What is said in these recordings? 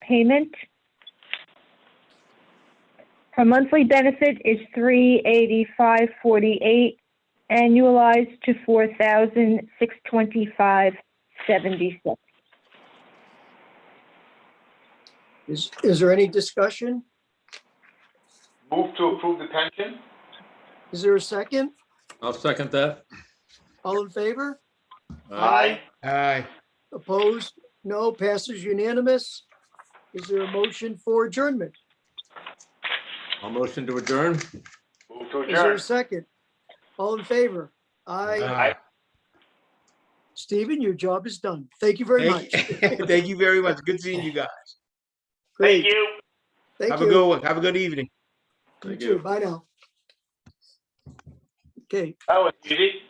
payment. Her monthly benefit is $385.48, annualized to $4,625.76. Is there any discussion? Move to approve the pension? Is there a second? I'll second that. All in favor? Aye. Aye. Opposed? No. Passes unanimous. Is there a motion for adjournment? I'll motion to adjourn. Move to Is there a adjourn. second? All in favor? Aye. Aye. Stephen, your job is done. Thank you very much. Thank you very much. Good seeing you guys. Great. Thank you. Thank Have you. a good one. Have a good evening. You Thank too. you. Bye now. Okay. That was easy.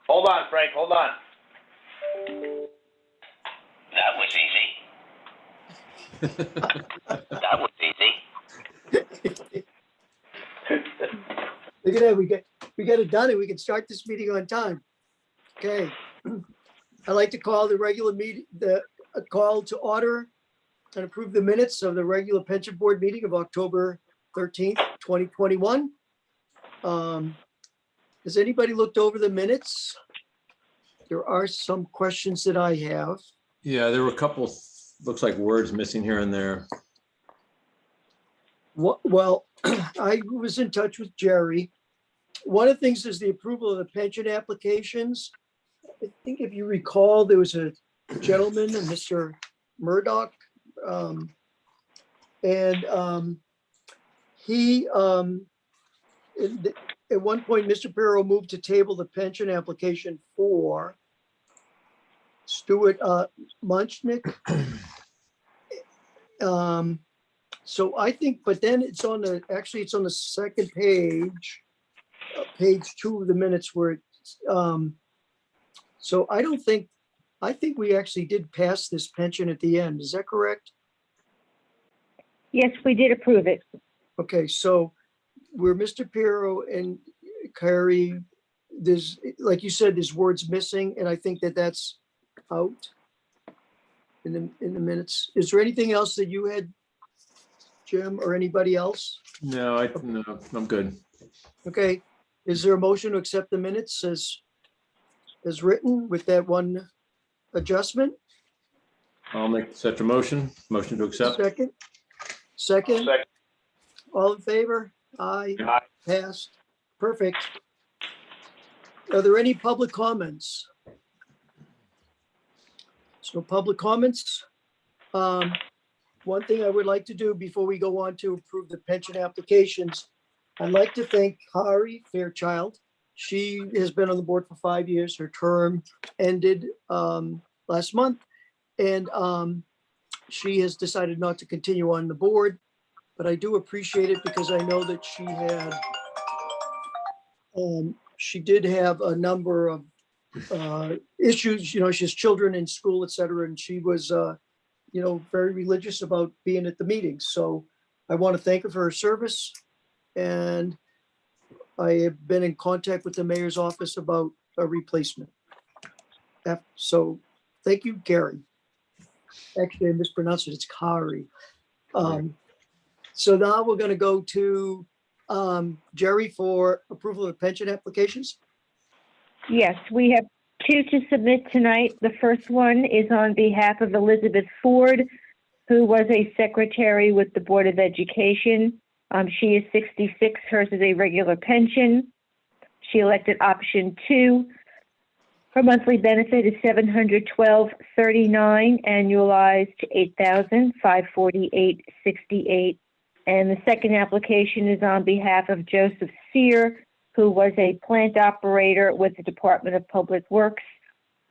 Hold on, Frank, hold on. That was easy. That was easy. Look at that. We get it done and we can start this meeting on time. Okay. I'd like to call the regular meeting, a call to order and approve the minutes of the regular pension board meeting of October 13th, 2021. Has anybody looked over the minutes? There are some questions that I have. Yeah, there were a couple, looks like words missing here and there. Well, I was in touch with Jerry. One of the things is the approval of the pension applications. I think if you recall, there was a gentleman, Mr. Murdoch. He, at one point, Mr. Pirro moved to table the pension application for Stuart Munchnick. So I think, but then it's on the, actually, it's on the second page, page 2 of the minutes where it's, so I think we actually did pass this pension at the end. Is that correct? Yes, we did approve it. Okay, so where Mr. Pirro and Carrie, there's, like you said, there's words missing, and I think that that's out in the minutes. Is there anything else that you had, Jim, or anybody else? No, I'm good. Okay, is there a motion to accept the minutes as written with that one adjustment? I'll make such a motion to accept. Second? Second? Second. All in favor? Aye. Aye. Passed. Perfect. Are there any public comments? So public comments. One thing I would like to do before we go on to approve the pension applications, I'd like to thank Hari Fairchild. She has been on the board for 5 years. Her term ended last month, and she has decided not to continue on the board. But I do appreciate it because I know that she did have a number of issues. You know, she has children in school, et cetera, and she was, you know, very religious about being at the meetings. So I want to thank her for her service. And I have been in contact with the mayor's office about a replacement. So thank you, Gary. Actually, I mispronounced it. It's Kari. So now we're going to go to Jerry for approval of pension applications. Yes, we have 2 to submit tonight. The first one is on behalf of Elizabeth Ford, who was a secretary with the Board of Education. She is 66. Hers is a regular pension. She elected option 2. Her monthly benefit is $712.39, annualized to $8,548.68. And the second application is on behalf of Joseph Sear, who was a plant operator with the Department of Public Works.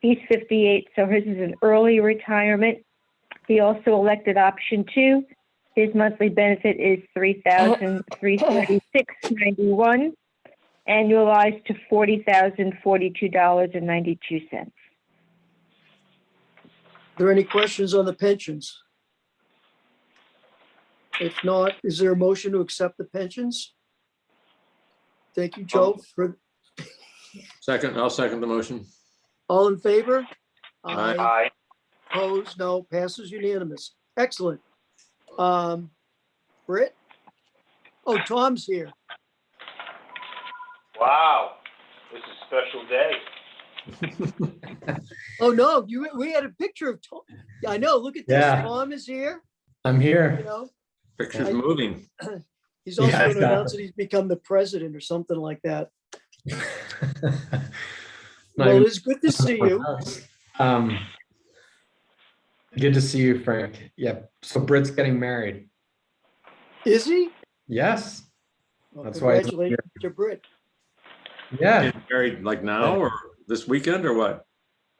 He's 58, so his is an early retirement. He also elected option 2. His monthly benefit is $3,336.91, annualized to $40,042.92. Are there any questions on the pensions? If not, is there a motion to accept the pensions? Thank you, Joe. I'll second the motion. All in favor? Aye. Aye. Opposed? No. Passes unanimous. Excellent. Britt? Oh, Tom's here. Wow, this is a special day. Oh, no, we had a picture of Tom. I know, look at this. Yeah. Tom is here, I'm you here. know. Picture's moving. He's also Yeah, going to announce exactly. that he's become the president or something like that. Not Well, even- it's good to see you. Um, good to see you, Frank. Yeah. So Britt's getting married. Is he? Yes. Well, That's why he's not congratulations to Britt. Yeah. Getting married like now or this weekend or what?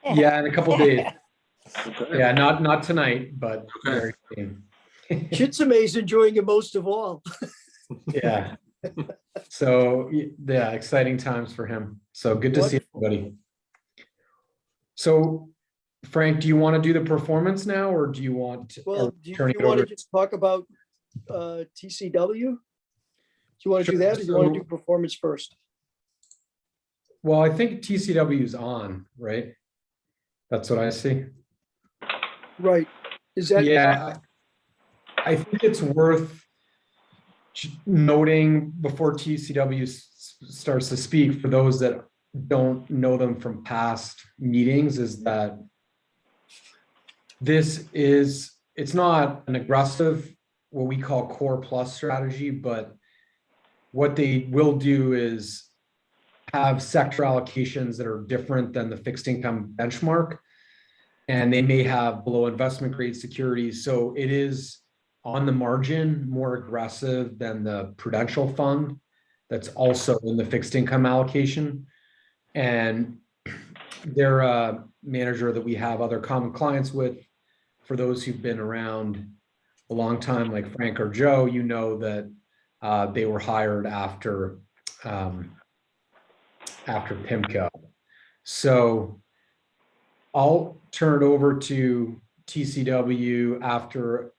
Yeah. In a couple days. Okay. Yeah. Not tonight, but Okay. very soon. Chitsume's enjoying it most of all. Yeah. So yeah, exciting times for him. So good to see Wonderful. everybody. So Frank, do you want to do the performance now or do you want Well, do turn you it want to over? just talk about TCW? Do you want to do Sure. that or do you want to So- do performance first? Well, I think TCW is on, right? That's what I see. Right. Is that? Yeah, I think it's worth noting before TCW starts to speak for those that don't know them from past meetings is that it's not an aggressive, what we call core plus strategy, but what they will do is have sector allocations that are different than the fixed income benchmark. And they may have below investment grade securities. So it is on the margin more aggressive than the Prudential fund that's also in the fixed income allocation. And they're a manager that we have other common clients with. For those who've been around a long time, like Frank or Joe, you know that they were hired after PIMCO. So I'll turn it over to TCW after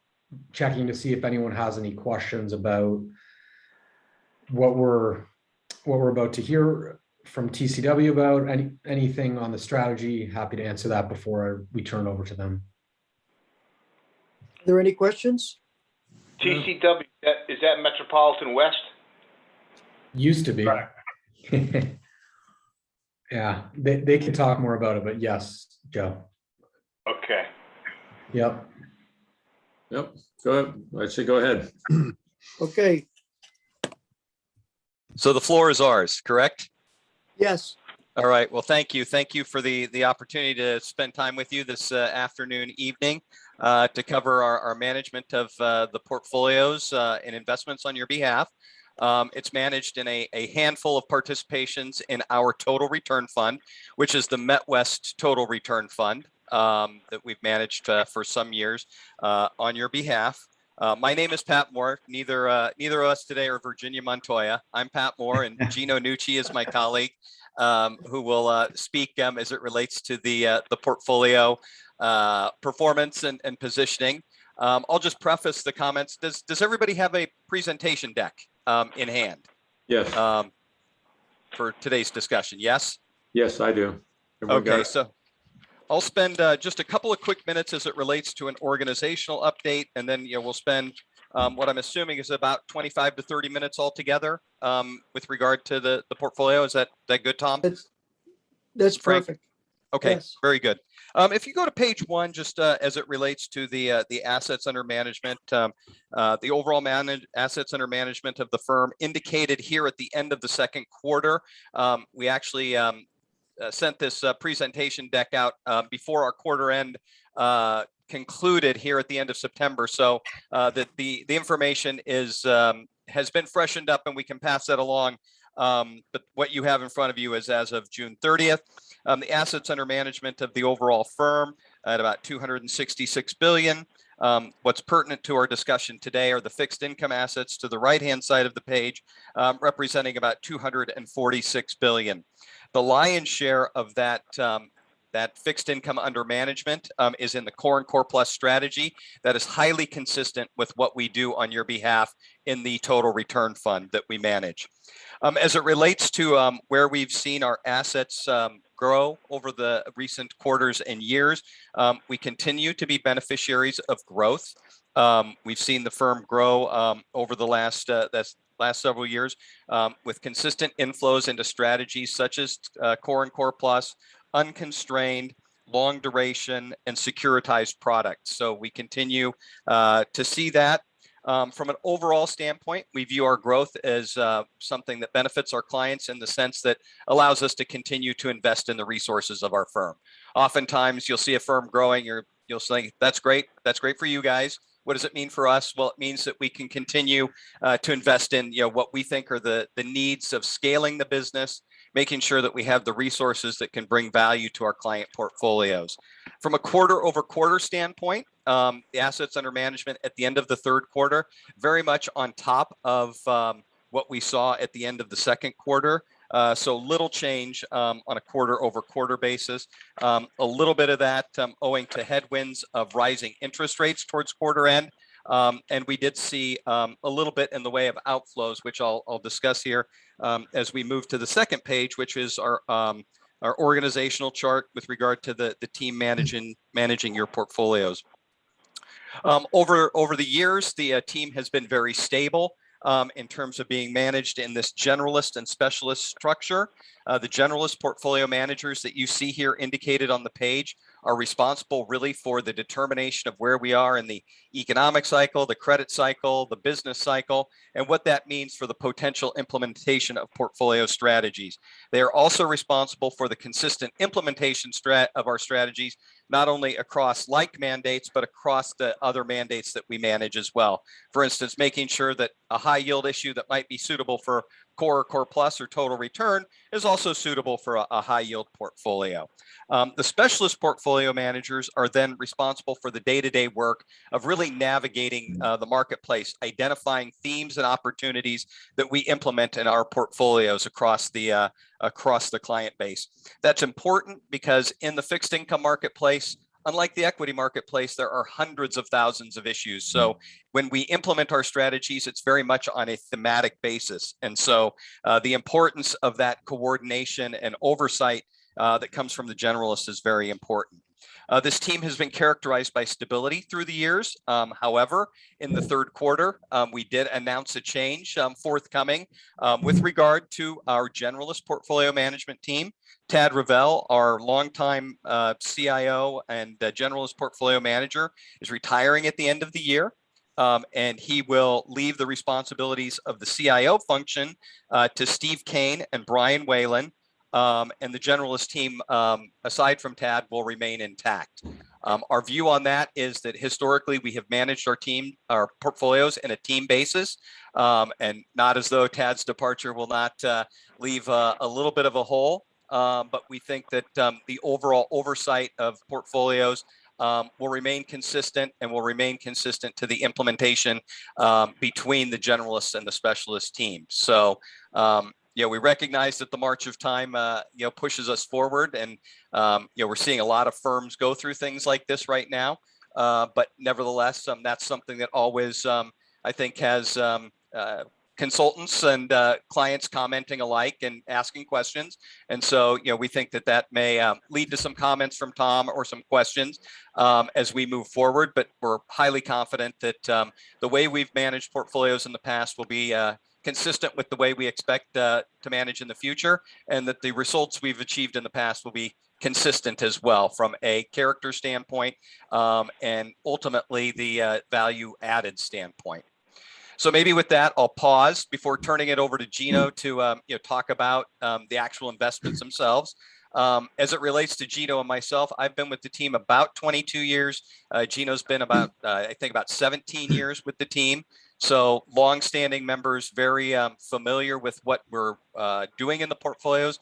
checking to see if anyone has any questions about what we're about to hear from TCW about. Anything on the strategy, happy to answer that before we turn over to them. Are there any questions? TCW, is that Metropolitan West? Used to be. Yeah, they can talk more about it, but yes, Joe. Okay. Yep. Yep. Go ahead. I say go ahead. Okay, So the floor is ours, correct? yes, All right. Well, thank you. Thank you for the opportunity to spend time with you this afternoon, evening, to cover our management of the portfolios and investments on your behalf. It's managed in a handful of participations in our total return fund, which is the MetWest Total Return Fund that we've managed for some years on your behalf. My name is Pat Moore. Neither of us today are Virginia Montoya. I'm Pat Moore, and Gino Nucci is my colleague, who will speak as it relates to the portfolio performance and positioning. I'll just preface the comments. Does everybody have a presentation deck in hand Yes. for today's discussion? Yes. Yes, I do. Everyone got Okay, it? so I'll spend just a couple of quick minutes as it relates to an organizational update, and then we'll spend what I'm assuming is about 25 to 30 minutes altogether with regard to the portfolio. Is that good, Tom? that's Frank? perfect. Okay, Yes. very good. If you go to page one, just as it relates to the assets under management, the overall assets under management of the firm indicated here at the end of the second quarter. We actually sent this presentation deck out before our quarter end concluded here at the end of September. So that the information is has been freshened up and we can pass that along. But what you have in front of you is as of June 30th. The assets under management of the overall firm at about 266 billion. What's pertinent to our discussion today are the fixed income assets to the right-hand side of the page, representing about 246 billion. The lion's share of that that fixed income under management is in the core and core plus strategy that is highly consistent with what we do on your behalf in the total return fund that we manage. As it relates to where we've seen our assets grow over the recent quarters and years, we continue to be beneficiaries of growth. We've seen the firm grow over the last several years with consistent inflows into strategies such as core and core plus, unconstrained, long duration, and securitized products. So we continue to see that. From an overall standpoint, we view our growth as something that benefits our clients in the sense that allows us to continue to invest in the resources of our firm. Oftentimes, you'll see a firm growing, you'll say, that's great for you guys. What does it mean for us? Well, it means that we can continue to invest in what we think are the needs of scaling the business, making sure that we have the resources that can bring value to our client portfolios. From a quarter over quarter standpoint, the assets under management at the end of the third quarter, very much on top of what we saw at the end of the second quarter. So little change on a quarter over quarter basis. A little bit of that owing to headwinds of rising interest rates towards quarter end. And we did see a little bit in the way of outflows, which I'll discuss here as we move to the second page, which is our organizational chart with regard to the team managing your portfolios. Over the years, the team has been very stable in terms of being managed in this generalist and specialist structure. The generalist portfolio managers that you see here indicated on the page are responsible really for the determination of where we are in the economic cycle, the credit cycle, the business cycle, and what that means for the potential implementation of portfolio strategies. They are also responsible for the consistent implementation of our strategies, not only across like mandates, but across the other mandates that we manage as well. For instance, making sure that a high yield issue that might be suitable for core plus or total return is also suitable for a high yield portfolio. The specialist portfolio managers are then responsible for the day-to-day work of really navigating the marketplace, identifying themes and opportunities that we implement in our portfolios across the client base. That's important because in the fixed income marketplace, unlike the equity marketplace, there are hundreds of thousands of issues. So when we implement our strategies, it's very much on a thematic basis. And so the importance of that coordination and oversight that comes from the generalists is very important. This team has been characterized by stability through the years. However, in the third quarter, we did announce a change forthcoming with regard to our generalist portfolio management team. Tad Ravel, our longtime CIO and generalist portfolio manager, is retiring at the end of the year. And he will leave the responsibilities of the CIO function to Steve Kane and Brian Whalen. And the generalist team, aside from Tad, will remain intact. Our view on that is that historically we have managed our portfolios in a team basis, and not as though Tad's departure will not leave a little bit of a hole. But we think that the overall oversight of portfolios will remain consistent and will remain consistent to the implementation between the generalists and the specialist team. So, we recognize that the march of time, pushes us forward, and we're seeing a lot of firms go through things like this right now. But nevertheless, that's something that always, I think, has consultants and clients commenting alike and asking questions. And so, we think that may lead to some comments from Tom or some questions as we move forward. But we're highly confident that the way we've managed portfolios in the past will be consistent with the way we expect to manage in the future, and that the results we've achieved in the past will be consistent as well from a character standpoint and ultimately the value added standpoint. So maybe with that, I'll pause before turning it over to Gino to talk about the actual investments themselves. As it relates to Gino and myself, I've been with the team about 22 years. Gino's been about 17 years with the team. So longstanding members, very familiar with what we're doing in the portfolios.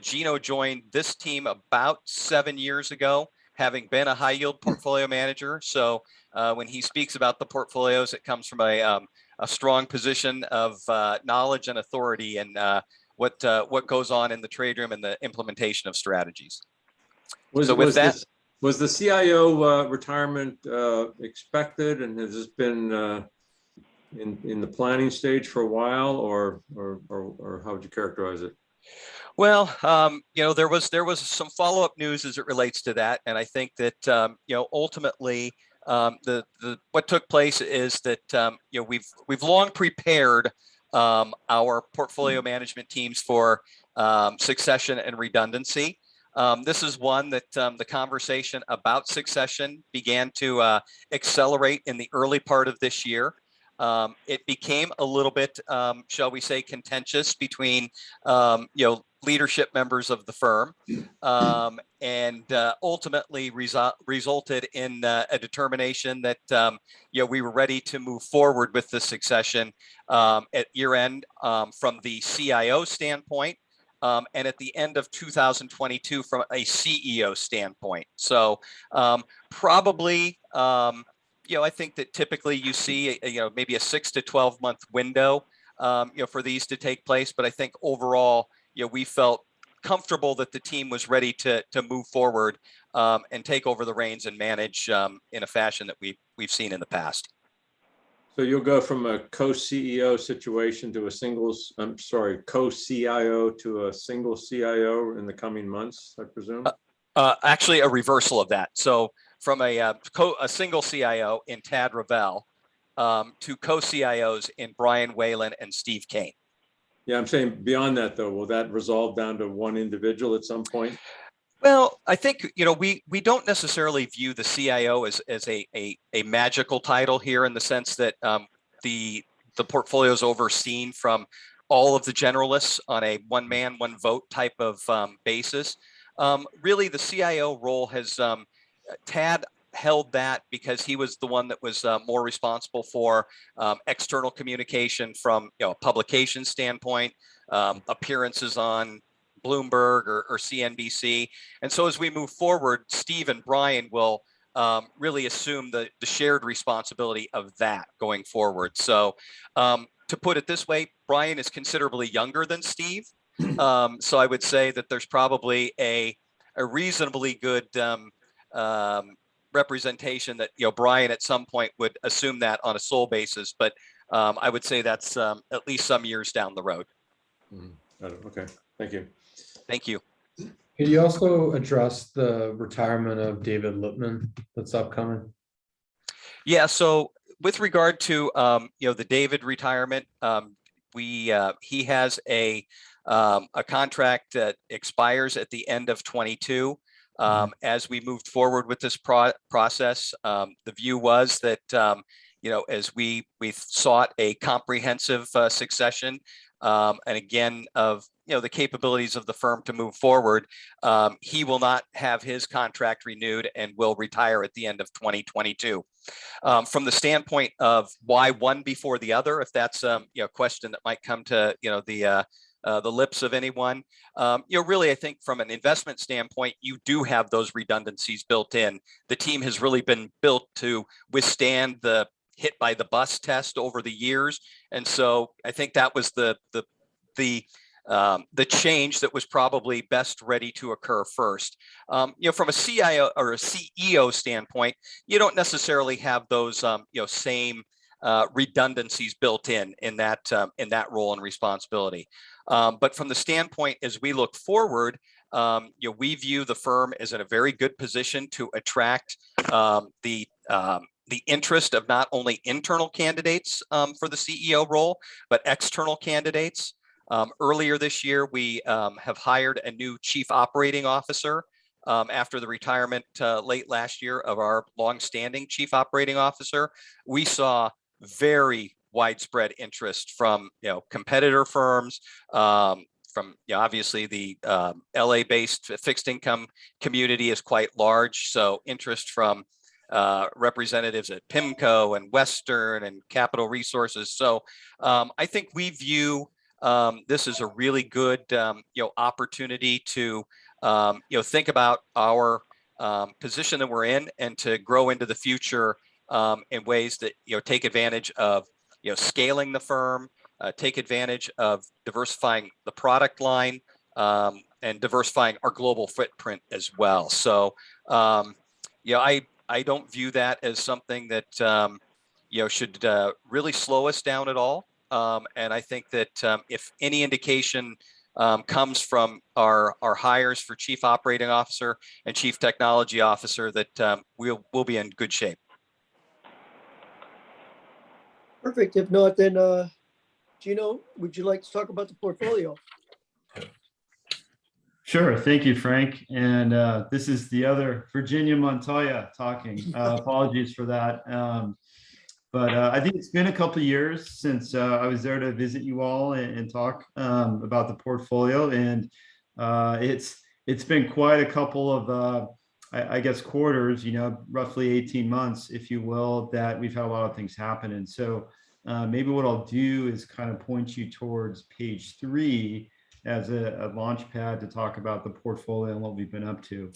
Gino joined this team about 7 years ago, having been a high yield portfolio manager. So when he speaks about the portfolios, it comes from a strong position of knowledge and authority and what goes on in the trade room and the implementation of strategies. Was the CIO retirement expected, and has this been in the planning stage for a while, or how would you characterize it? Well, there was some follow-up news as it relates to that, and I think that ultimately what took place is that we've long prepared our portfolio management teams for succession and redundancy. This is one that the conversation about succession began to accelerate in the early part of this year. It became a little bit, shall we say, contentious between leadership members of the firm, and ultimately resulted in a determination that we were ready to move forward with the succession at year end from the CIO standpoint. And at the end of 2022 from a CEO standpoint. So probably, I think that typically you see, maybe a 6 to 12 month window, for these to take place. But I think overall, we felt comfortable that the team was ready to move forward and take over the reins and manage in a fashion that we've seen in the past. So you'll go from a co-CEO situation to co-CIO to a single CIO in the coming months, I presume? Actually, a reversal of that. So from a single CIO in Tad Ravel to co-CIOs in Brian Whalen and Steve Kane. Yeah, I'm saying beyond that, though, will that resolve down to one individual at some point? Well, I think, we don't necessarily view the CIO as a magical title here, in the sense that the portfolio is overseen from all of the generalists on a one man, one vote type of basis. Really, the CIO role has Tad held that because he was the one that was more responsible for external communication from a publication standpoint, appearances on Bloomberg or CNBC. And so as we move forward, Steve and Brian will really assume the shared responsibility of that going forward. So to put it this way, Brian is considerably younger than Steve. So I would say that there's probably a reasonably good representation that, Brian at some point would assume that on a sole basis. But I would say that's at least some years down the road. Okay, thank you. Thank you. Could you also address the retirement of David Lippman that's upcoming? Yeah. So with regard to the David retirement, he has a contract that expires at the end of 22. As we moved forward with this process, the view was that as we sought a comprehensive succession, and again of the capabilities of the firm to move forward, he will not have his contract renewed and will retire at the end of 2022. From the standpoint of why one before the other, if that's a question that might come to the lips of anyone, really, I think from an investment standpoint, you do have those redundancies built in. The team has really been built to withstand the hit by the bus test over the years, and so I think that was the change that was probably best ready to occur first. From a CIO or a CEO standpoint, you don't necessarily have those same redundancies built in that role and responsibility. But from the standpoint, as we look forward, we view the firm as in a very good position to attract the interest of not only internal candidates for the CEO role, but external candidates. Earlier this year, we have hired a new chief operating officer after the retirement late last year of our longstanding chief operating officer. We saw very widespread interest from competitor firms, from obviously the LA-based fixed income community is quite large. So interest from representatives at PIMCO and Western and Capital Resources. So I think we view this is a really good opportunity to think about our position that we're in and to grow into the future in ways that take advantage of scaling the firm, take advantage of diversifying the product line, and diversifying our global footprint as well. So I don't view that as something that should really slow us down at all. And I think that if any indication comes from our hires for chief operating officer and chief technology officer, that we'll be in good shape. Perfect. If not, then Gino, would you like to talk about the portfolio? Sure. Thank you, Frank. And this is the other Virginia Montoya talking. Apologies for that. But I think it's been a couple of years since I was there to visit you all and talk about the portfolio. And it's been quite a couple of, I guess, quarters, roughly 18 months, if you will, that we've had a lot of things happen. And so maybe what I'll do is kind of point you towards page 3 as a launch pad to talk about the portfolio and what we've been up to.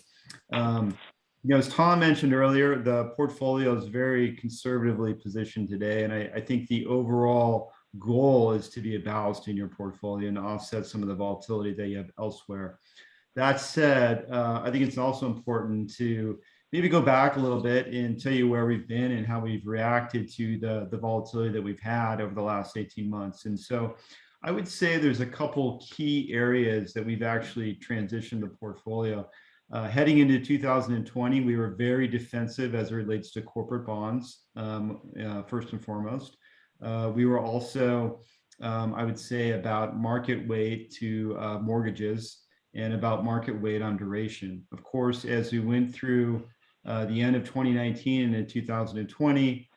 As Tom mentioned earlier, the portfolio is very conservatively positioned today. And I think the overall goal is to be a ballast in your portfolio and to offset some of the volatility that you have elsewhere. That said, I think it's also important to maybe go back a little bit and tell you where we've been and how we've reacted to the volatility that we've had over the last 18 months. And so I would say there's a couple key areas that we've actually transitioned the portfolio. Heading into 2020, we were very defensive as it relates to corporate bonds, first and foremost. We were also, I would say, about market weight to mortgages and about market weight on duration. Of course, as we went through the end of 2019 and in 2020,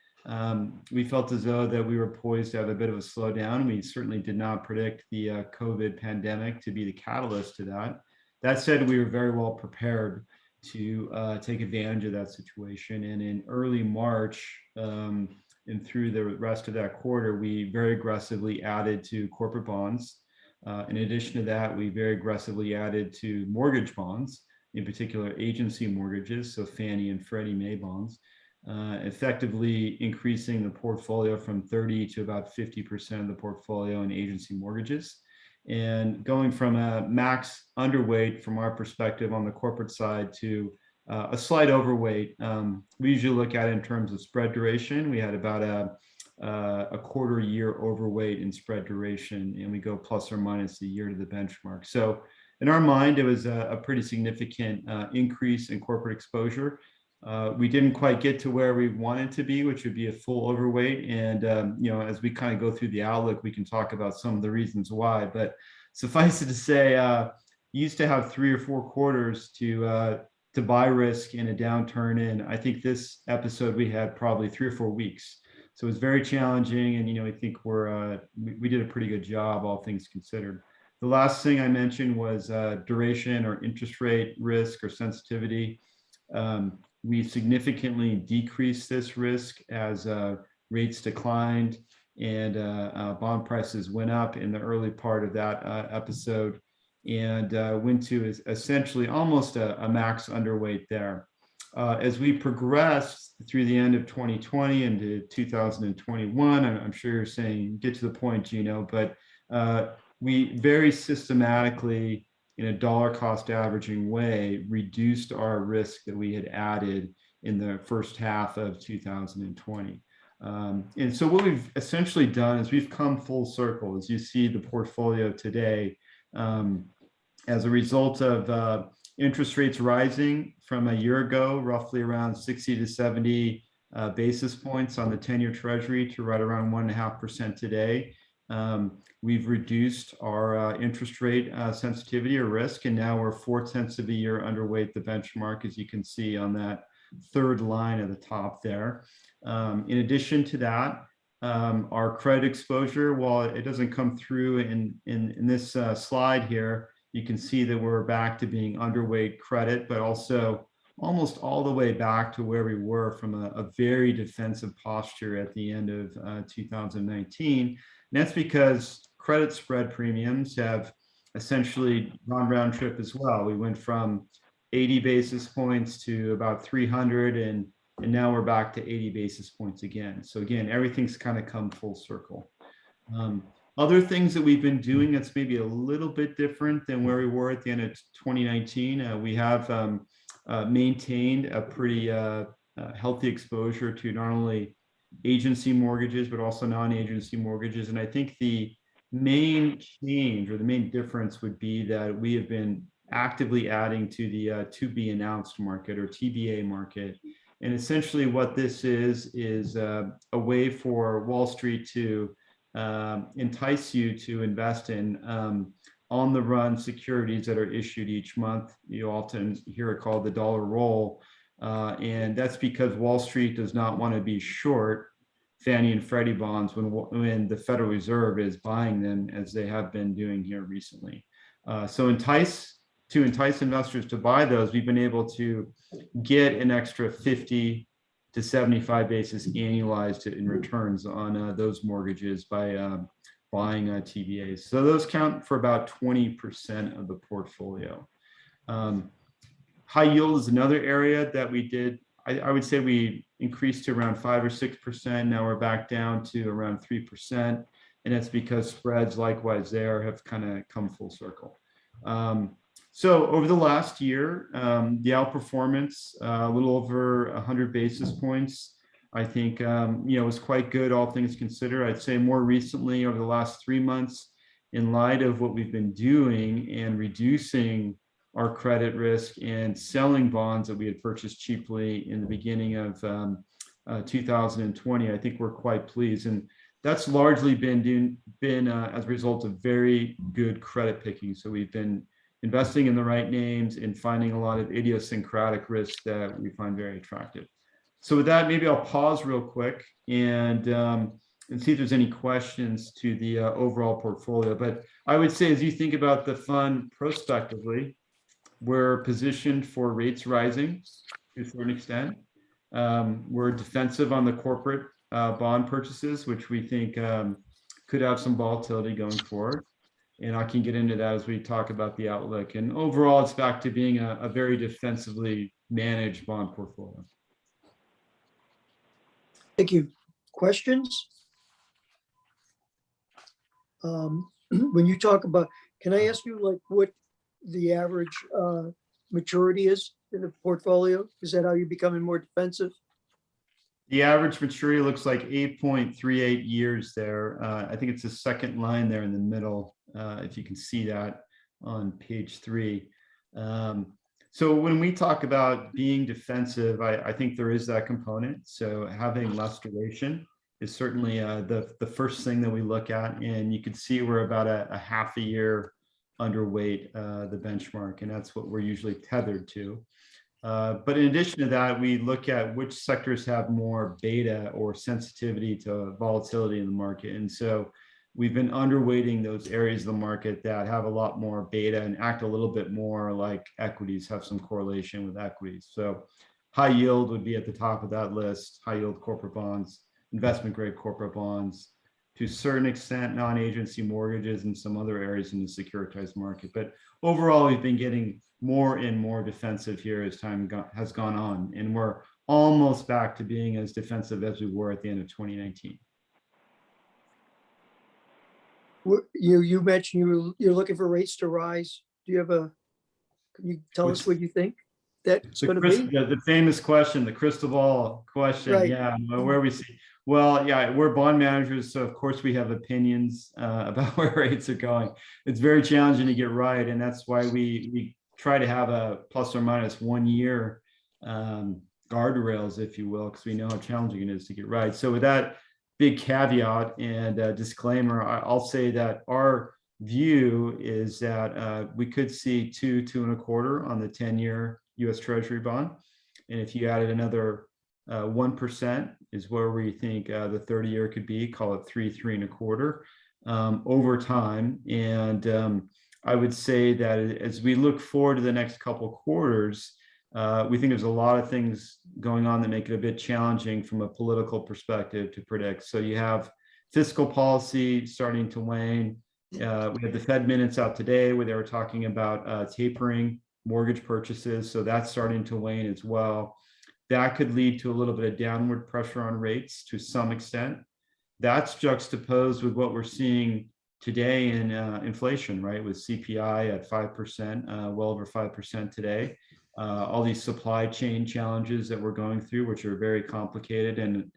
we felt as though that we were poised to have a bit of a slowdown. We certainly did not predict the COVID pandemic to be the catalyst to that. That said, we were very well prepared to take advantage of that situation. And in early March and through the rest of that quarter, we very aggressively added to corporate bonds. In addition to that, we very aggressively added to mortgage bonds, in particular agency mortgages, so Fannie and Freddie Mae bonds, effectively increasing the portfolio from 30 to about 50% of the portfolio in agency mortgages. And going from a max underweight from our perspective on the corporate side to a slight overweight. We usually look at it in terms of spread duration. We had about a quarter year overweight in spread duration, and we go plus or minus a year to the benchmark. So in our mind, it was a pretty significant increase in corporate exposure. We didn't quite get to where we wanted to be, which would be a full overweight. And as we kind of go through the outlook, we can talk about some of the reasons why. But suffice it to say, you used to have 3 or 4 quarters to buy risk in a downturn. And I think this episode we had probably 3 or 4 weeks. So it was very challenging. And I think we did a pretty good job, all things considered. The last thing I mentioned was duration or interest rate risk or sensitivity. We significantly decreased this risk as rates declined and bond prices went up in the early part of that episode, and went to essentially almost a max underweight there. As we progressed through the end of 2020 into 2021, I'm sure you're saying, get to the point, Gino, but we very systematically, in a dollar cost averaging way, reduced our risk that we had added in the first half of 2020. And so what we've essentially done is we've come full circle, as you see the portfolio today, as a result of interest rates rising from a year ago, roughly around 60 to 70 basis points on the 10-year Treasury to right around 1.5% today. We've reduced our interest rate sensitivity or risk, and now we're 4/10 of a year underweight the benchmark, as you can see on that third line at the top there. In addition to that, our credit exposure, while it doesn't come through in this slide here, you can see that we're back to being underweight credit, but also almost all the way back to where we were from a very defensive posture at the end of 2019. And that's because credit spread premiums have essentially gone round trip as well. We went from 80 basis points to about 300, and now we're back to 80 basis points again. So again, everything's kind of come full circle. Other things that we've been doing that's maybe a little bit different than where we were at the end of 2019, we have maintained a pretty healthy exposure to not only agency mortgages, but also non-agency mortgages. And I think the main change or the main difference would be that we have been actively adding to the to be announced market or TBA market. And essentially what this is a way for Wall Street to entice you to invest in on the run securities that are issued each month. You often hear it called the dollar roll. And that's because Wall Street does not want to be short Fannie and Freddie bonds when the Federal Reserve is buying them, as they have been doing here recently. So to entice investors to buy those, we've been able to get an extra 50 to 75 basis annualized in returns on those mortgages by buying TBAs. So those count for about 20% of the portfolio. High yield is another area that we did. I would say we increased to around 5 or 6%. Now we're back down to around 3%. And that's because spreads likewise there have kind of come full circle. So over the last year, the outperformance, a little over 100 basis points, I think, was quite good, all things considered. I'd say more recently, over the last 3 months, in light of what we've been doing and reducing our credit risk and selling bonds that we had purchased cheaply in the beginning of 2020, I think we're quite pleased. And that's largely been as a result of very good credit picking. So we've been investing in the right names and finding a lot of idiosyncratic risks that we find very attractive. So with that, maybe I'll pause real quick and see if there's any questions to the overall portfolio. But I would say, as you think about the fund prospectively, we're positioned for rates rising to a certain extent. We're defensive on the corporate bond purchases, which we think could have some volatility going forward. And I can get into that as we talk about the outlook. And overall, it's back to being a very defensively managed bond portfolio. Thank you. Questions? When you talk about, can I ask you like what the average maturity is in the portfolio? Is that how you're becoming more defensive? The average maturity looks like 8.38 years there. I think it's the second line there in the middle, if you can see that on page 3. So when we talk about being defensive, I think there is that component. So having less duration is certainly the first thing that we look at. And you can see we're about a half a year underweight the benchmark, and that's what we're usually tethered to. But in addition to that, we look at which sectors have more beta or sensitivity to volatility in the market. And so we've been underweighting those areas of the market that have a lot more beta and act a little bit more like equities, have some correlation with equities. So high yield would be at the top of that list, high yield corporate bonds, investment grade corporate bonds, to a certain extent, non-agency mortgages and some other areas in the securitized market. But overall, we've been getting more and more defensive here as time has gone on. And we're almost back to being as defensive as we were at the end of 2019. You mentioned you're looking for rates to rise. Do you have can you tell us what you think that's going to be? The famous question, the crystal ball question. Right. Yeah, where we see. Well, yeah, we're bond managers, so of course we have opinions about where rates are going. It's very challenging to get right, and that's why we try to have a plus or minus 1 year guardrails, if you will, because we know how challenging it is to get right. So with that big caveat and disclaimer, I'll say that our view is that we could see 2.25 on the 10-year U.S. Treasury bond, and if you added another 1% is where we think the 30-year could be, call it 3.25 over time. And I would say that as we look forward to the next couple quarters, we think there's a lot of things going on that make it a bit challenging from a political perspective to predict. So you have fiscal policy starting to wane. We had the Fed minutes out today where they were talking about tapering mortgage purchases. So that's starting to wane as well. That could lead to a little bit of downward pressure on rates to some extent. That's juxtaposed with what we're seeing today in inflation, right? With CPI at 5%, well over 5% today. All these supply chain challenges that we're going through, which are very complicated, and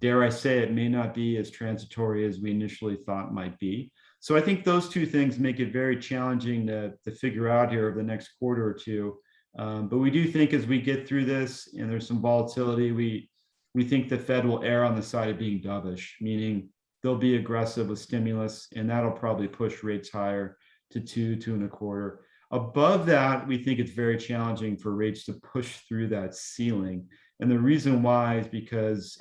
dare I say, it may not be as transitory as we initially thought might be. So I think those two things make it very challenging to figure out here over the next quarter or two But we do think as we get through this and there's some volatility, we think the Fed will err on the side of being dovish, meaning they'll be aggressive with stimulus, and that'll probably push rates higher to 2.25. Above that, we think it's very challenging for rates to push through that ceiling. And the reason why is because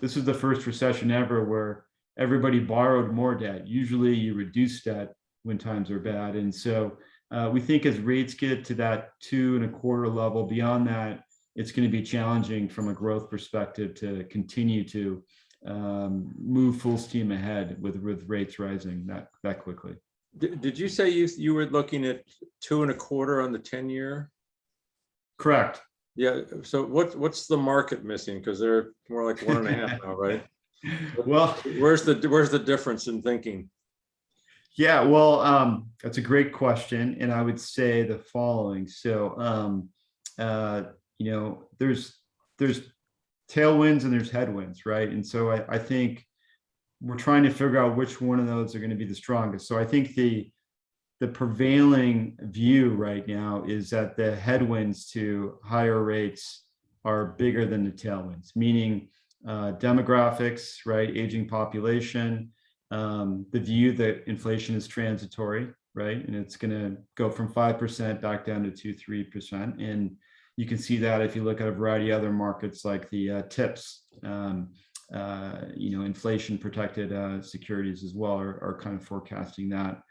this was the first recession ever where everybody borrowed more debt. Usually you reduce debt when times are bad. And so we think as rates get to that 2.25 level, beyond that, it's going to be challenging from a growth perspective to continue to move full steam ahead with rates rising that quickly. Did you say you were looking at 2.25 on the 10-year? Correct. Yeah. So what's the market missing? Because they're more like 1.5 now, right? Well, where's the difference in thinking? Yeah, well, that's a great question, and I would say the following. So, there's tailwinds and there's headwinds, right? And so I think we're trying to figure out which one of those are going to be the strongest. So I think the prevailing view right now is that the headwinds to higher rates are bigger than the tailwinds, meaning demographics, right? Aging population, the view that inflation is transitory, right? And it's going to go from 5% back down to 2-3%. And you can see that if you look at a variety of other markets like the TIPS, inflation protected securities as well are kind of forecasting that.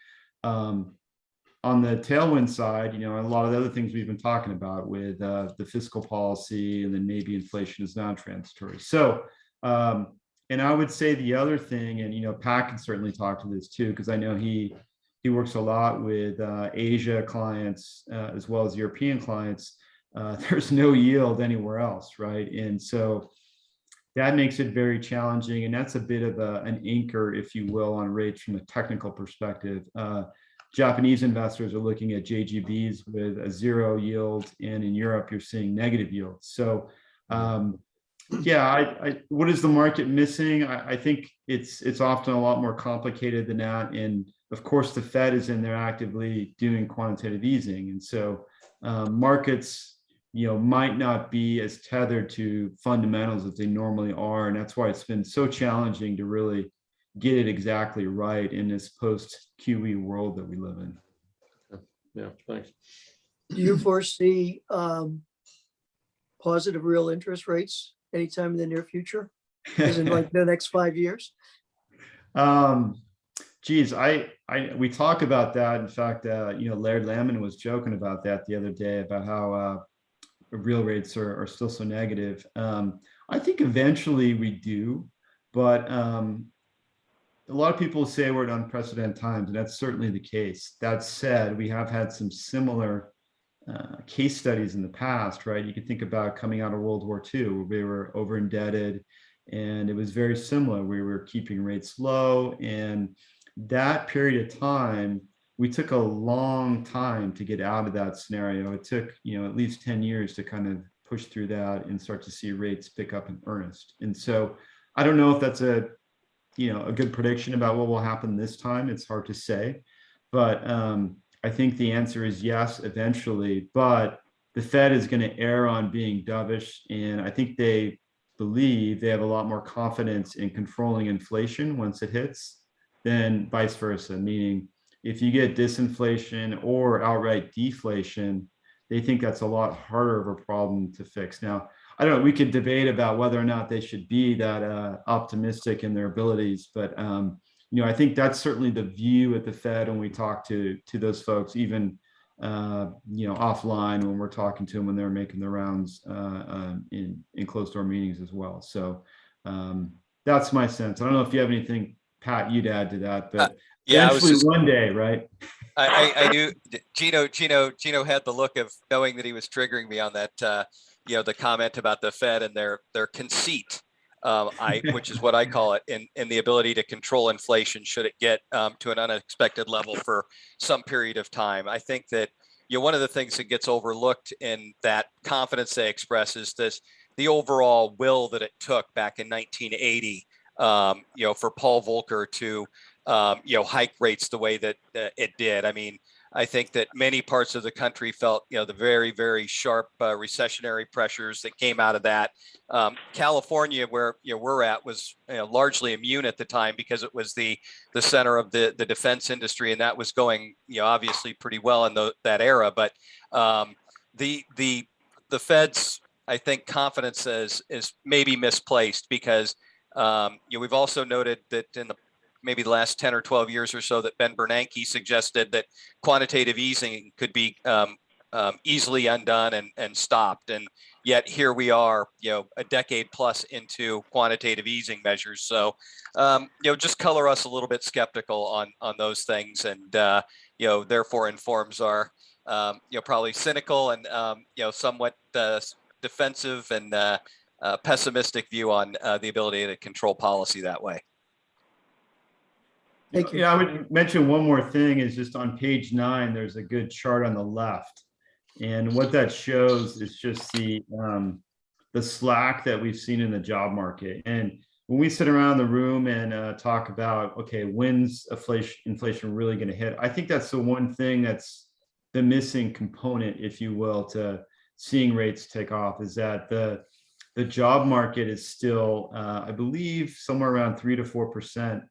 On the tailwind side, a lot of the other things we've been talking about with the fiscal policy, and then maybe inflation is non-transitory. So, and I would say the other thing, and Pat can certainly talk to this too, because I know he works a lot with Asia clients as well as European clients. There's no yield anywhere else, right? And so that makes it very challenging, and that's a bit of an anchor, if you will, on rates from a technical perspective. Japanese investors are looking at JGBs with a 0 yield, and in Europe, you're seeing negative yields. So, what is the market missing? I think it's often a lot more complicated than that. And of course, the Fed is in there actively doing quantitative easing, and so markets, might not be as tethered to fundamentals as they normally are, and that's why it's been so challenging to really get it exactly right in this post-QE world that we live in. Yeah, thanks. Do you foresee positive real interest rates anytime in the near future? As in like the next 5 years? Geez, we talk about that. In fact, Laird Lamon was joking about that the other day about how real rates are still so negative. I think eventually we do, but a lot of people say we're at unprecedented times, and that's certainly the case. That said, we have had some similar case studies in the past, right? You can think about coming out of World War II, where we were over indebted, and it was very similar. We were keeping rates low, and that period of time, we took a long time to get out of that scenario. It took, at least 10 years to kind of push through that and start to see rates pick up in earnest. And so I don't know if that's a good prediction about what will happen this time. It's hard to say, but I think the answer is yes, eventually, but the Fed is going to err on being dovish. And I think they believe they have a lot more confidence in controlling inflation once it hits than vice versa, meaning if you get disinflation or outright deflation, they think that's a lot harder of a problem to fix. Now, I don't know, we could debate about whether or not they should be that optimistic in their abilities, but I think that's certainly the view at the Fed when we talk to those folks, even offline when we're talking to them when they're making the rounds in closed door meetings as well. So that's my sense. I don't know if you have anything, Pat, you'd add to that, but eventually one day, right? I knew Gino had the look of knowing that he was triggering me on that, the comment about the Fed and their conceit, which is what I call it, in the ability to control inflation should it get to an unexpected level for some period of time. I think that one of the things that gets overlooked in that confidence they express is the overall will that it took back in 1980, for Paul Volcker to hike rates the way that it did. I mean, I think that many parts of the country felt, the very, very sharp recessionary pressures that came out of that. California, where we're at, was largely immune at the time because it was the center of the defense industry, and that was going obviously pretty well in that era. But the Fed's, I think, confidence is maybe misplaced because we've also noted that in maybe the last 10 or 12 years or so that Ben Bernanke suggested that quantitative easing could be easily undone and stopped. And yet here we are, a decade plus into quantitative easing measures. So, just color us a little bit skeptical on those things, and, therefore informs our, probably cynical and, somewhat defensive and pessimistic view on the ability to control policy that way. Thank you. Yeah, I would mention one more thing is just on page 9, there's a good chart on the left. And what that shows is just the slack that we've seen in the job market. And when we sit around the room and talk about, okay, when's inflation really going to hit? I think that's the one thing that's the missing component, if you will, to seeing rates take off, is that the job market is still, I believe, somewhere around 3 to 4%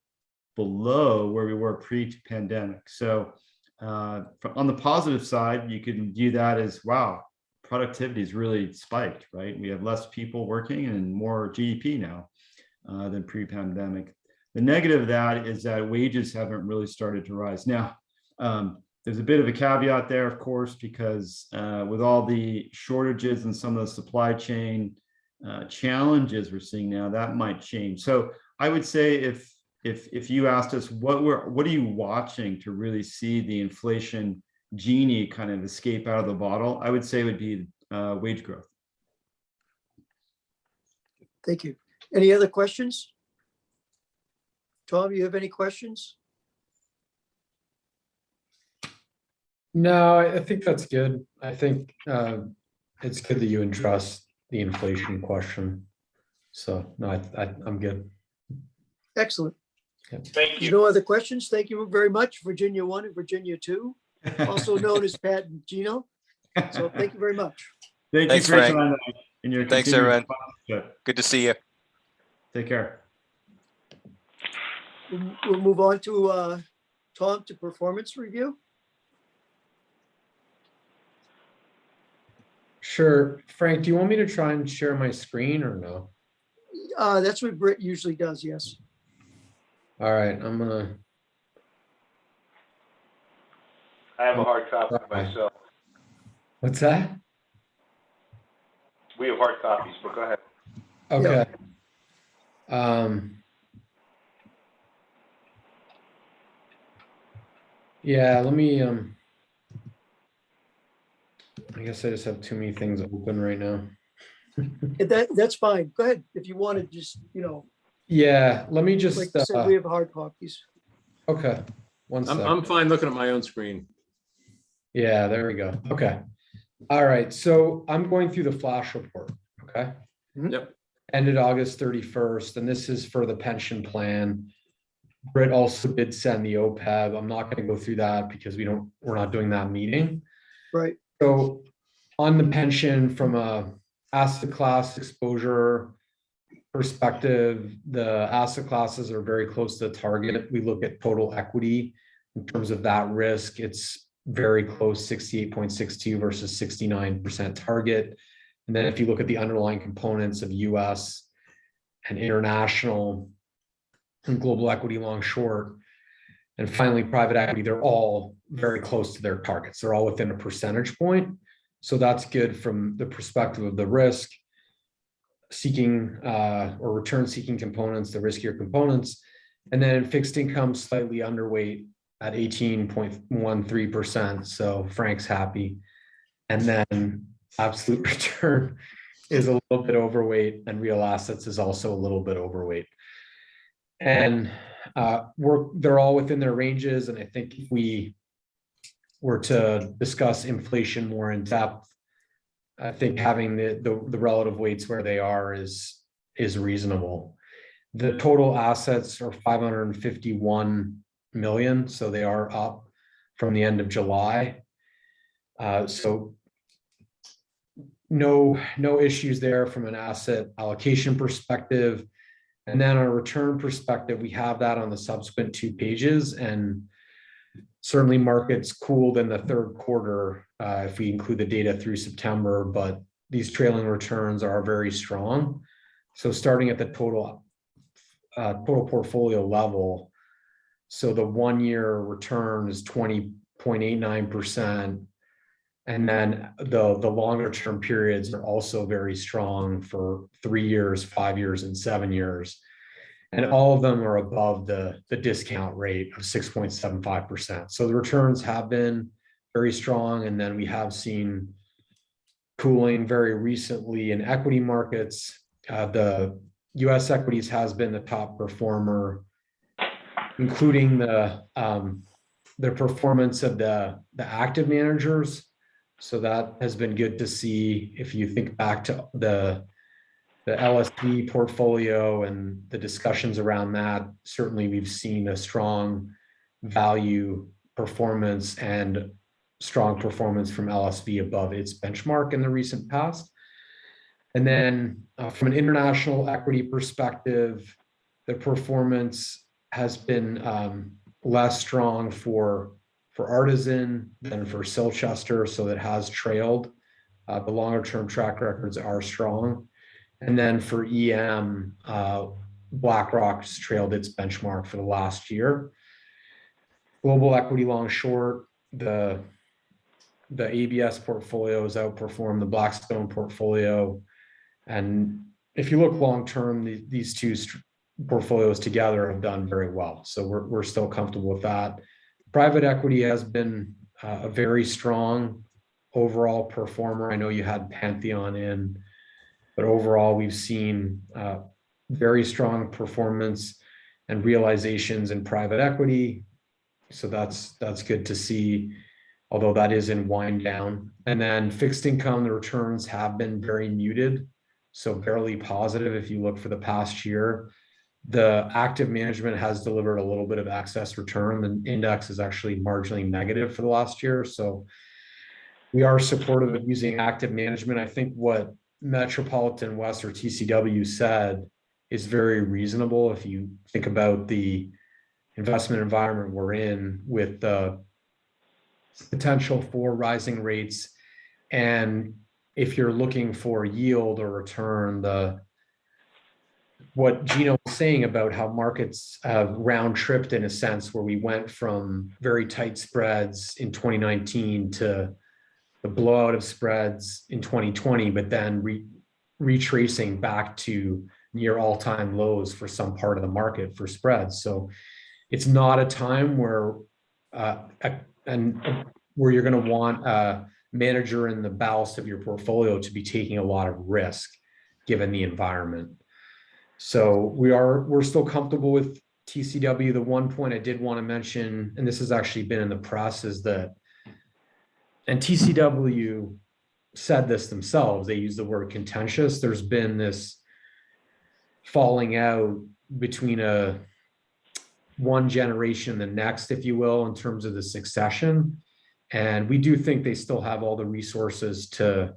below where we were pre-pandemic. So on the positive side, you can view that as, wow, productivity is really spiked, right? We have less people working and more GDP now than pre-pandemic. The negative of that is that wages haven't really started to rise. Now, there's a bit of a caveat there, of course, because with all the shortages and some of the supply chain challenges we're seeing now, that might change. So I would say if you asked us what are you watching to really see the inflation genie kind of escape out of the bottle, I would say it would be wage growth. Thank you. Any other questions? Tom, you have any questions? No, I think that's good. I think it's good that you address the inflation question. So no, I'm good. Excellent. Thank you. No other questions? Thank you very much, Virginia 1 and Virginia 2, also known as Pat and Gino. So thank you very much. Thank Thanks, you for your Frank. time and your Thanks, continued everyone. sponsorship. Good to see you. Take care. We'll move on to Tom to performance review. Sure. Frank, do you want me to try and share my screen or no? That's what Britt usually does, yes. All right, I'm gonna. I have a hard copy myself. What's that? We have hard copies, but go ahead. Okay. Yeah, let me, I guess I just have too many things open right now. That's fine. Go ahead. If you want to just, Yeah, let me just, like I said, we have hard copies. okay, one second. I'm fine looking at my own screen. Yeah, there we go. Okay. All right, so I'm going through the flash report, okay? Yep. Ended August 31st, and this is for the pension plan. Britt also did send the OPEB. I'm not going to go through that because we're not doing that meeting. Right. So on the pension, from a asset class exposure perspective, the asset classes are very close to the target. We look at total equity in terms of that risk. It's very close, 68.62 versus 69% target. And then if you look at the underlying components of US and international and global equity long short, and finally private equity, they're all very close to their targets. They're all within a percentage point. So that's good from the perspective of the risk seeking or return seeking components, the riskier components. And then fixed income slightly underweight at 18.13%. So Frank's happy. And then absolute return is a little bit overweight, and real assets is also a little bit overweight. And they're all within their ranges. And I think if we were to discuss inflation more in depth, I think having the relative weights where they are is reasonable. The total assets are 551 million, so they are up from the end of July. So no issues there from an asset allocation perspective. And then on a return perspective, we have that on the subsequent 2 pages, and certainly markets cooled in the third quarter if we include the data through September, but these trailing returns are very strong. So starting at the total portfolio level, so the 1-year return is 20.89%. And then the longer term periods are also very strong for 3 years, 5 years, and 7 years. And all of them are above the discount rate of 6.75%. So the returns have been very strong. And then we have seen cooling very recently in equity markets. The US equities has been the top performer, including the performance of the active managers. So that has been good to see. If you think back to the LSD portfolio and the discussions around that, certainly we've seen a strong value performance and strong performance from LSV above its benchmark in the recent past. And then from an international equity perspective, the performance has been less strong for Artisan than for Silchester, so it has trailed. The longer term track records are strong. And then for EM, BlackRock's trailed its benchmark for the last year. Global equity long short, the ABS portfolio has outperformed the Blackstone portfolio. And if you look long term, these two portfolios together have done very well. So we're still comfortable with that. Private equity has been a very strong overall performer. I know you had Pantheon in, but overall we've seen very strong performance and realizations in private equity. So that's good to see, although that is in wind down. And then fixed income, the returns have been very muted, so barely positive if you look for the past year. The active management has delivered a little bit of excess return. The index is actually marginally negative for the last year. So we are supportive of using active management. I think what Metropolitan West or TCW said is very reasonable if you think about the investment environment we're in with the potential for rising rates. And if you're looking for yield or return, what Gino was saying about how markets have round tripped in a sense, where we went from very tight spreads in 2019 to the blowout of spreads in 2020, but then retracing back to near all-time lows for some part of the market for spreads. So it's not a time where you're going to want a manager in the ballast of your portfolio to be taking a lot of risk given the environment. So we're still comfortable with TCW. The one point I did want to mention, and this has actually been in the press, is that, and TCW said this themselves, they use the word contentious. There's been this falling out between one generation and the next, if you will, in terms of the succession. And we do think they still have all the resources to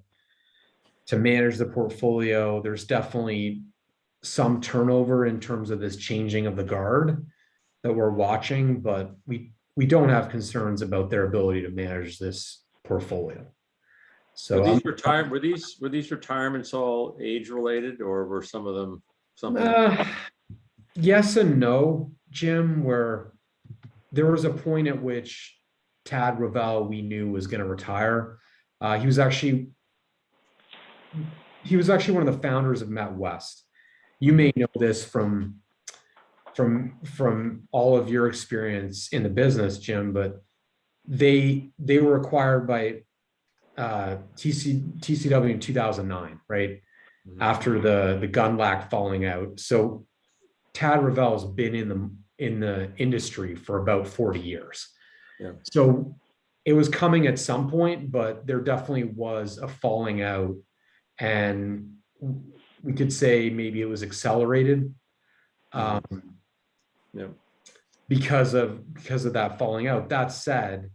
manage the portfolio. There's definitely some turnover in terms of this changing of the guard that we're watching, but we don't have concerns about their ability to manage this portfolio. So were these retirements all age related, or were some of them something? Yes and no, Jim, where there was a point at which Tad Ravel we knew was going to retire. He was actually one of the founders of MetWest. You may know this from all of your experience in the business, Jim, but they were acquired by TCW in 2009, right? Mm-hmm. After the Gunlack falling out. So Tad Ravel has been in the industry for about 40 years. Yeah. So it was coming at some point, but there definitely was a falling out, and we could say maybe it was accelerated because of that falling out. That said,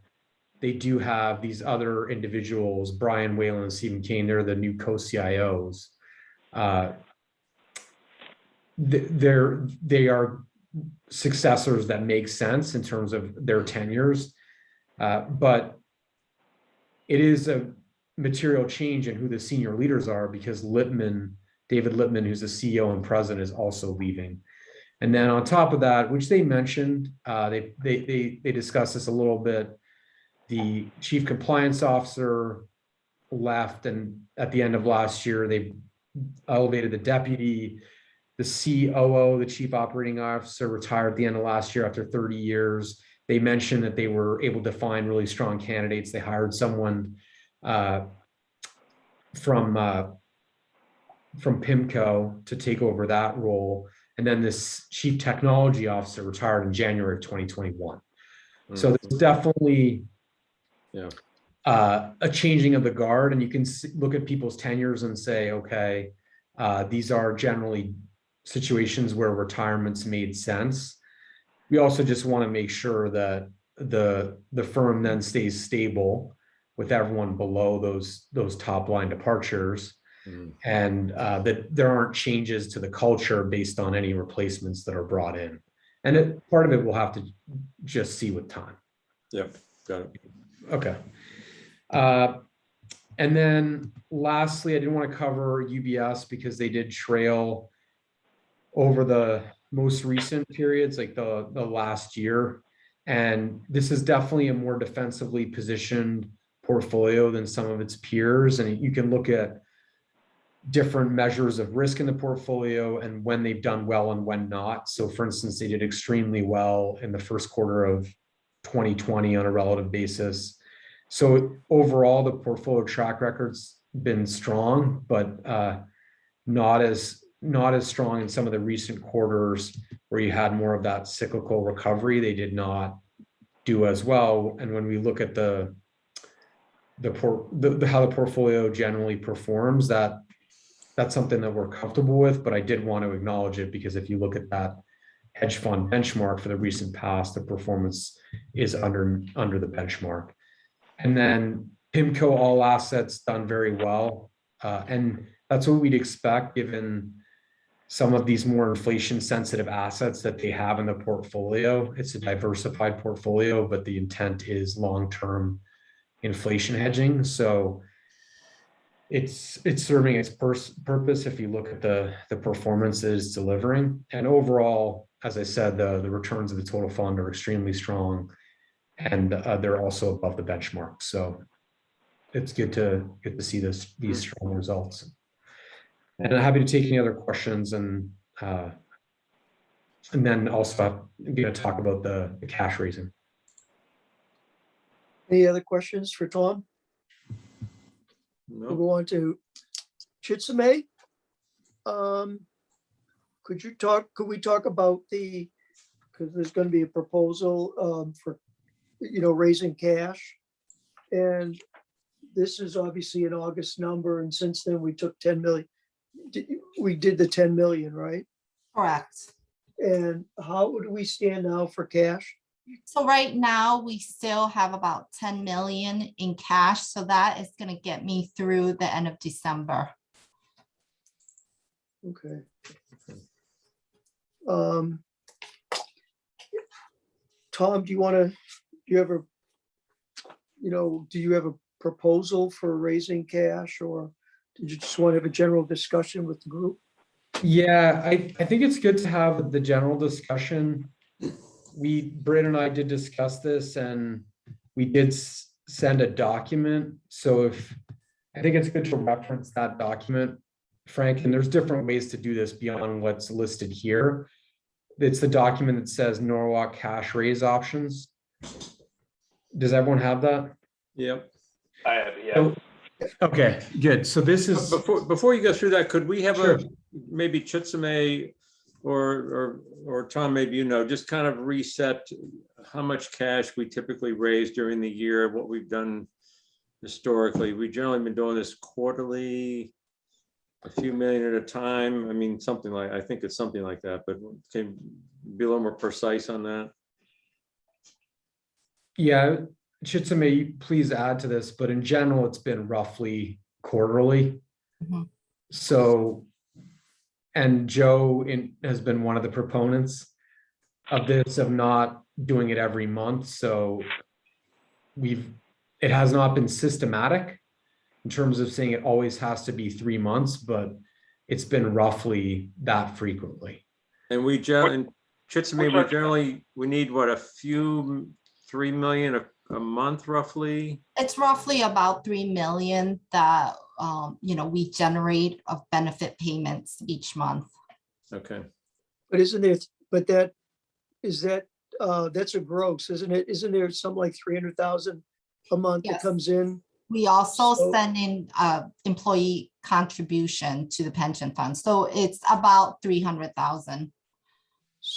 they do have these other individuals, Brian Whalen and Stephen Kane, they're the new co-CIOs. They are successors that make sense in terms of their tenures, but it is a material change in who the senior leaders are, because David Lippman, who's the CEO and president, is also leaving. And then on top of that, which they mentioned, they discussed this a little bit, the chief compliance officer left, and at the end of last year, they elevated the deputy. The COO, the chief operating officer, retired at the end of last year after 30 years. They mentioned that they were able to find really strong candidates. They hired someone from PIMCO to take over that role. And then this chief technology officer retired in January of 2021. So there's definitely a changing of the guard, and you can look at people's tenures and say, okay, these are generally situations where retirements made sense. We also just want to make sure that the firm then stays stable with everyone below those top line departures, and that there aren't changes to the culture based on any replacements that are brought in. And part of it we'll have to just see with time. Yep, got it. Okay. And then lastly, I didn't want to cover UBS because they did trail over the most recent periods, like the last year. And this is definitely a more defensively positioned portfolio than some of its peers. And you can look at different measures of risk in the portfolio and when they've done well and when not. So for instance, they did extremely well in the first quarter of 2020 on a relative basis. So overall, the portfolio track record's been strong, but not as strong in some of the recent quarters where you had more of that cyclical recovery. They did not do as well. And when we look at how the portfolio generally performs, that's something that we're comfortable with. But I did want to acknowledge it because if you look at that hedge fund benchmark for the recent past, the performance is under the benchmark. And then PIMCO all assets done very well, and that's what we'd expect given some of these more inflation sensitive assets that they have in the portfolio. It's a diversified portfolio, but the intent is long-term inflation hedging. So it's serving its purpose if you look at the performance it is delivering. And overall, as I said, the returns of the total fund are extremely strong, and they're also above the benchmark. So it's good to see these strong results. And I'm happy to take any other questions, and then also I'm going to talk about the cash raising. Any other questions for Tom? No. We'll go on to Chitsame. Could we talk about because there's going to be a proposal for, raising cash. And this is obviously an August number. And since then we took 10 million. We did the 10 million, right? Correct. And how would we stand now for cash? So right now we still have about 10 million in cash. So that is going to get me through the end of December. Okay. Tom, do you have a proposal for raising cash, or did you just want to have a general discussion with the group? Yeah, I think it's good to have the general discussion. Britt and I did discuss this, and we did send a document. So I think it's good to reference that document, Frank, and there's different ways to do this beyond what's listed here. It's the document that says Norwalk cash raise options. Does everyone have that? Yep. I have, yeah. Okay, good. So this is Before you go through that, could we have Sure. maybe Chitsame or Tom, maybe just kind of reset how much cash we typically raise during the year, what we've done historically. We've generally been doing this quarterly, a few million at a time. I mean, I think it's something like that, but can you be a little more precise on that? Yeah, Chitsame, please add to this, but in general, it's been roughly quarterly. Mhm. So, and Joe has been one of the proponents of this, of not doing it every month. So it has not been systematic in terms of saying it always has to be 3 months, but it's been roughly that frequently. And Chitsame, we need what, a few, 3 million a month roughly? It's roughly about 3 million that, we generate of benefit payments each month. Okay. But that's a gross, isn't it? Isn't there something like 300,000 a month that Yes. comes in? We also So- send in employee contribution to the pension fund. So it's about 300,000.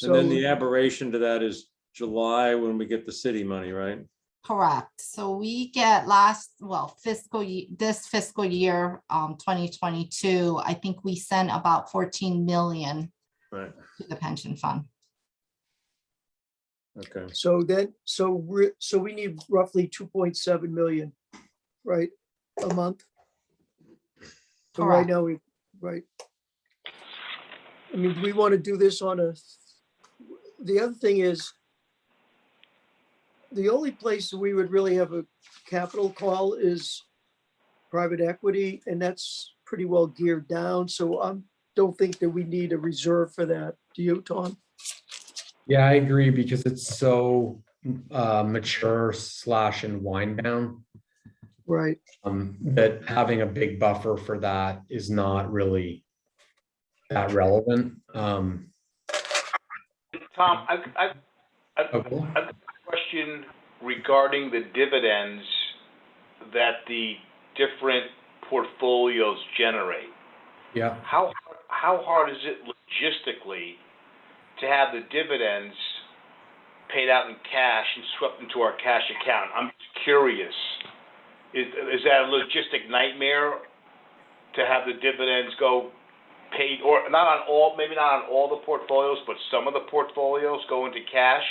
And then So, the aberration to that is July when we get the city money, right? Correct. So we get this fiscal year, 2022, I think we sent about 14 million Right. to the pension fund. Okay. so we need roughly 2.7 million, right, a month? So right Correct. now right. I mean, do we want to do this the other thing is, the only place that we would really have a capital call is private equity, and that's pretty well geared down. So I don't think that we need a reserve for that. Do you, Tom? Yeah, I agree, because it's so mature / and wind down, Right. that having a big buffer for that is not really that relevant. Tom, I've Okay. got a question regarding the dividends that the different portfolios generate. Yeah. How hard is it logistically to have the dividends paid out in cash and swept into our cash account? I'm just curious. Is that a logistic nightmare to have the dividends go paid, or maybe not on all the portfolios, but some of the portfolios go into cash?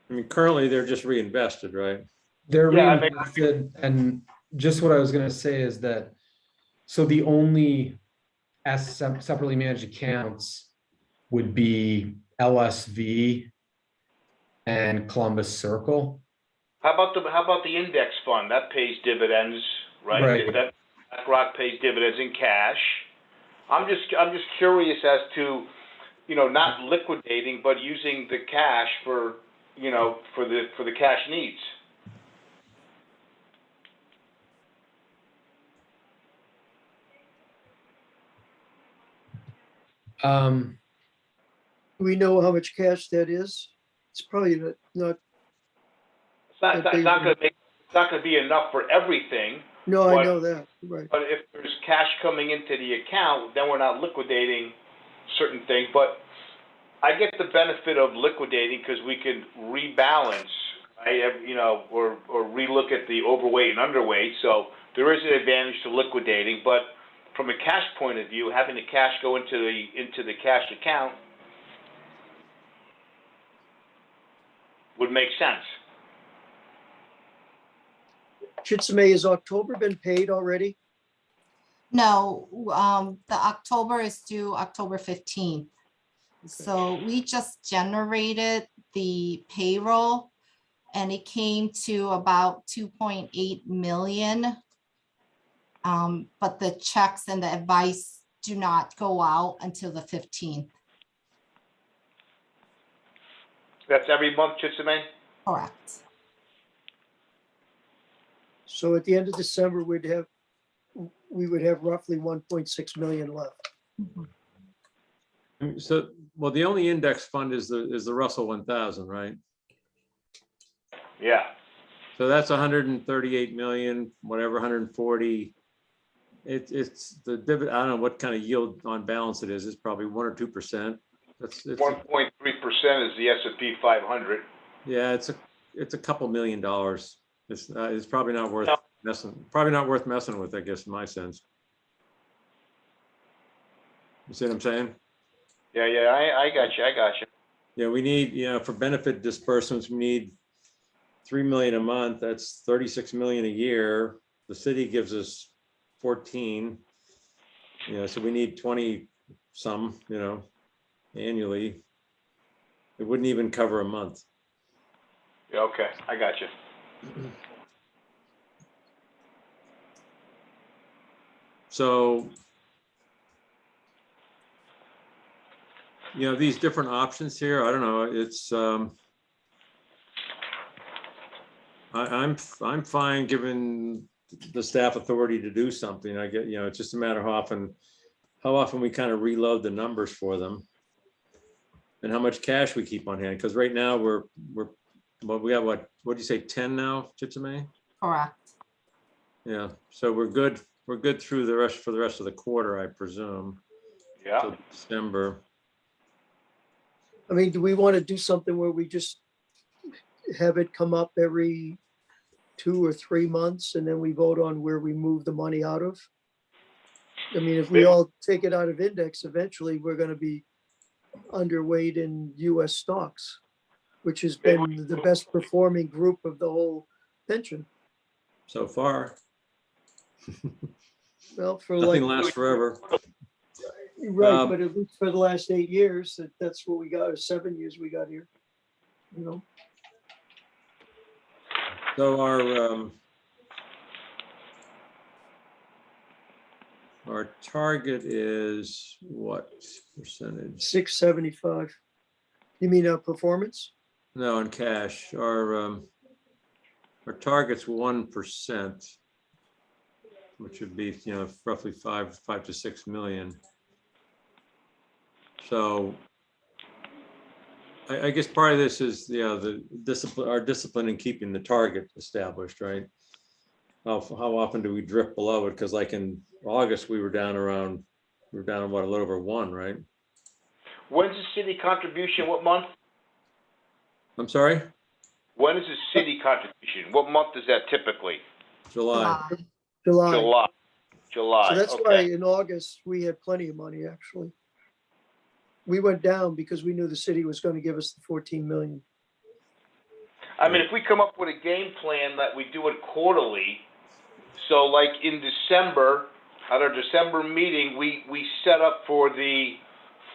I mean, currently they're just reinvested, right? They're Yeah, I mean- reinvested, and just what I was gonna say is that, so the only separately managed accounts would be LSV and Columbus Circle. How about the index fund? That pays dividends, right? Right. That BlackRock pays dividends in cash. I'm just curious as to, not liquidating, but using the cash for the cash needs. Do we know how much cash that is? It's probably not, It's not going to be enough for everything. no, I But- know that, right. But if there's cash coming into the account, then we're not liquidating certain things. But I get the benefit of liquidating because we can rebalance, right? Or relook at the overweight and underweight. So there is an advantage to liquidating. But from a cash point of view, having the cash go into the cash account would make sense. Chitsame, has October been paid already? No, the October is due October 15th. So we just generated the payroll and it came to about 2.8 million. But the checks and the advice do not go out until the 15th. That's every month, Chitsame? Correct. So at the end of December, we would have roughly 1.6 million left. So, well, the only index fund is the Russell 1000, right? Yeah. So that's 138 million, whatever, 140. It's the dividend. I don't know what kind of yield on balance it is. It's probably 1 or 2%. It's 1.3% is the S&P 500. yeah, it's a couple $1 million. It's probably not worth No. messing with, I guess, in my sense. You see what I'm saying? Yeah, I got you. Yeah, we need, for benefit disbursements, we need 3 million a month. That's 36 million a year. The city gives us 14. So we need 20 some, annually. It wouldn't even cover a month. Yeah, okay, I got you. So, these different options here, I don't know, it's, I'm fine giving the staff authority to do something. I get, it's just a matter of how often we kind of reload the numbers for them and how much cash we keep on hand. Because right now we got what do you say, 10 now, Chitsame? Correct. Yeah, so we're good through for the rest of the quarter, I presume. Yeah. Till December. I mean, do we want to do something where we just have it come up every 2 or 3 months and then we vote on where we move the money out of? I mean, if we all take it out of index, eventually we're going to be underweight in US stocks, which has been the best performing group of the whole pension. So far. Well, for Nothing like, lasts forever. right, but at least for the last 8 years, that's what we got, or 7 years we got here. So our target is what percentage? 675. You mean performance? No, in cash. Our target's 1%, which would be roughly 5 to 6 million. So I guess part of this is the discipline, our discipline in keeping the target established, right? How often do we drift below it? Because like in August, we were down what, a little over 1, right? When's the city contribution? What month? I'm sorry? When is the city contribution? What month is that typically? July. July. July. So that's okay. why in August, we had plenty of money, actually. We went down because we knew the city was going to give us the 14 million. I mean, if we come up with a game plan that we do it quarterly, so like in December, at our December meeting, we set up for the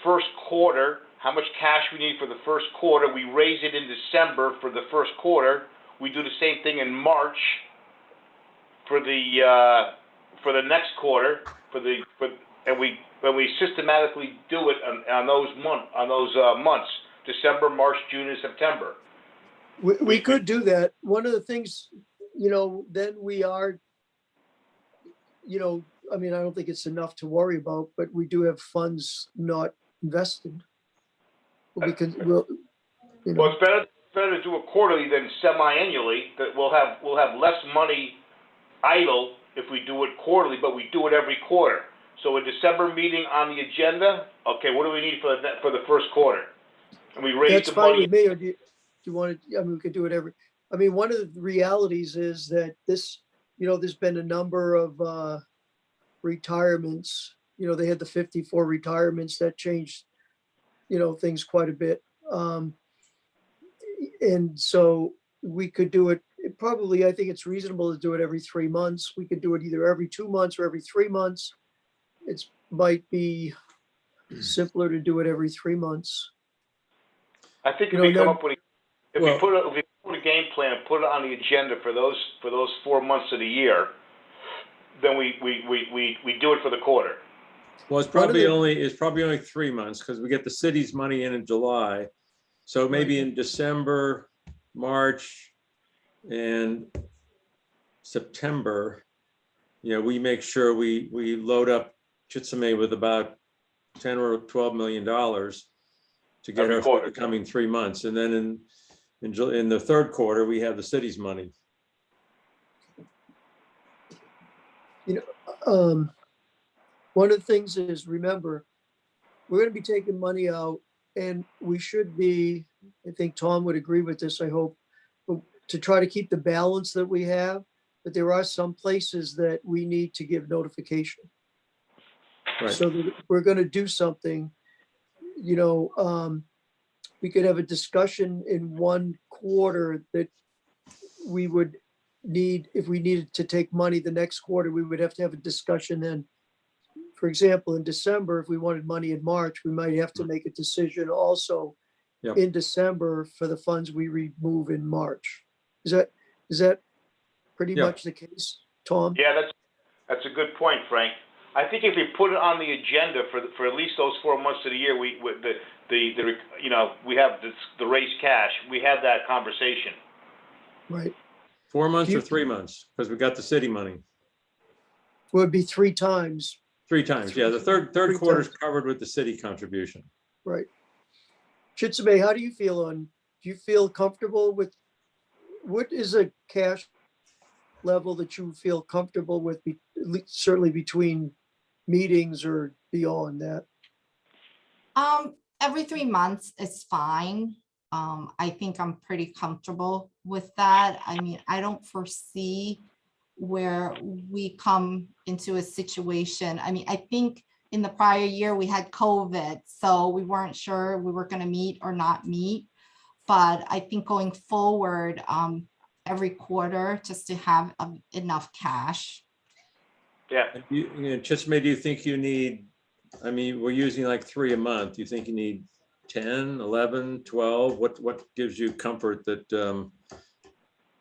first quarter, how much cash we need for the first quarter. We raise it in December for the first quarter. We do the same thing in March for the next quarter, and we systematically do it on those months, December, March, June, and September. We could do that. One of the things, then we are, I mean, I don't think it's enough to worry about, but we do have funds not invested. Well, it's better to do it quarterly than semi-annually. That we'll have less money idle if we do it quarterly, but we do it every quarter. So a December meeting on the agenda. Okay, what do we need for the first quarter? And we raise That's the fine money. with me. Or do you want to? I mean, we could do it every. I mean, one of the realities is that there's been a number of retirements. They had the 54 retirements that changed, things quite a bit. And so we could do it. Probably, I think it's reasonable to do it every 3 months. We could do it either every 2 months or every 3 months. It might be simpler to do it every 3 months. I think if we come up with if we put a game plan and put it on the agenda for those 4 months of the year, then we do it for the quarter. Well, it's probably only 3 months because we get the city's money in July. So maybe in December, March, and September, we make sure we load up Chitsame with about $10 or $12 million to get her for the coming 3 months, and then in the third quarter we have the city's money. One of the things is, remember, we're going to be taking money out, and we should be. I think Tom would agree with this. I hope, to try to keep the balance that we have. But there are some places that we need to give notification. Right. So that we're going to do something, we could have a discussion in one quarter that we would need, if we needed to take money the next quarter, we would have to have a discussion then. For example, in December, if we wanted money in March, we might have to make a decision also Yep. in December for the funds we remove in March. Is that pretty Yeah. much the case, Tom? Yeah, that's a good point, Frank. I think if we put it on the agenda for at least those 4 months of the year, we have the raised cash, we have that conversation. Right. 4 months Do or you- 3 months? Because we got the city money. Would be 3 times, 3 times. Yeah, the third Three quarter's times. covered with the city contribution. right? Chitsume, how do you feel do you feel comfortable with, what is a cash level that you feel comfortable with, certainly between meetings or beyond that? Every 3 months is fine. I think I'm pretty comfortable with that. I mean, I don't foresee where we come into a situation. I mean, I think in the prior year we had COVID, so we weren't sure we were going to meet or not meet. But I think going forward, every quarter, just to have enough cash. Yeah. Chisme, do you think you need, I mean, we're using like 3 a month. Do you think you need 10, 11, 12? What gives you comfort that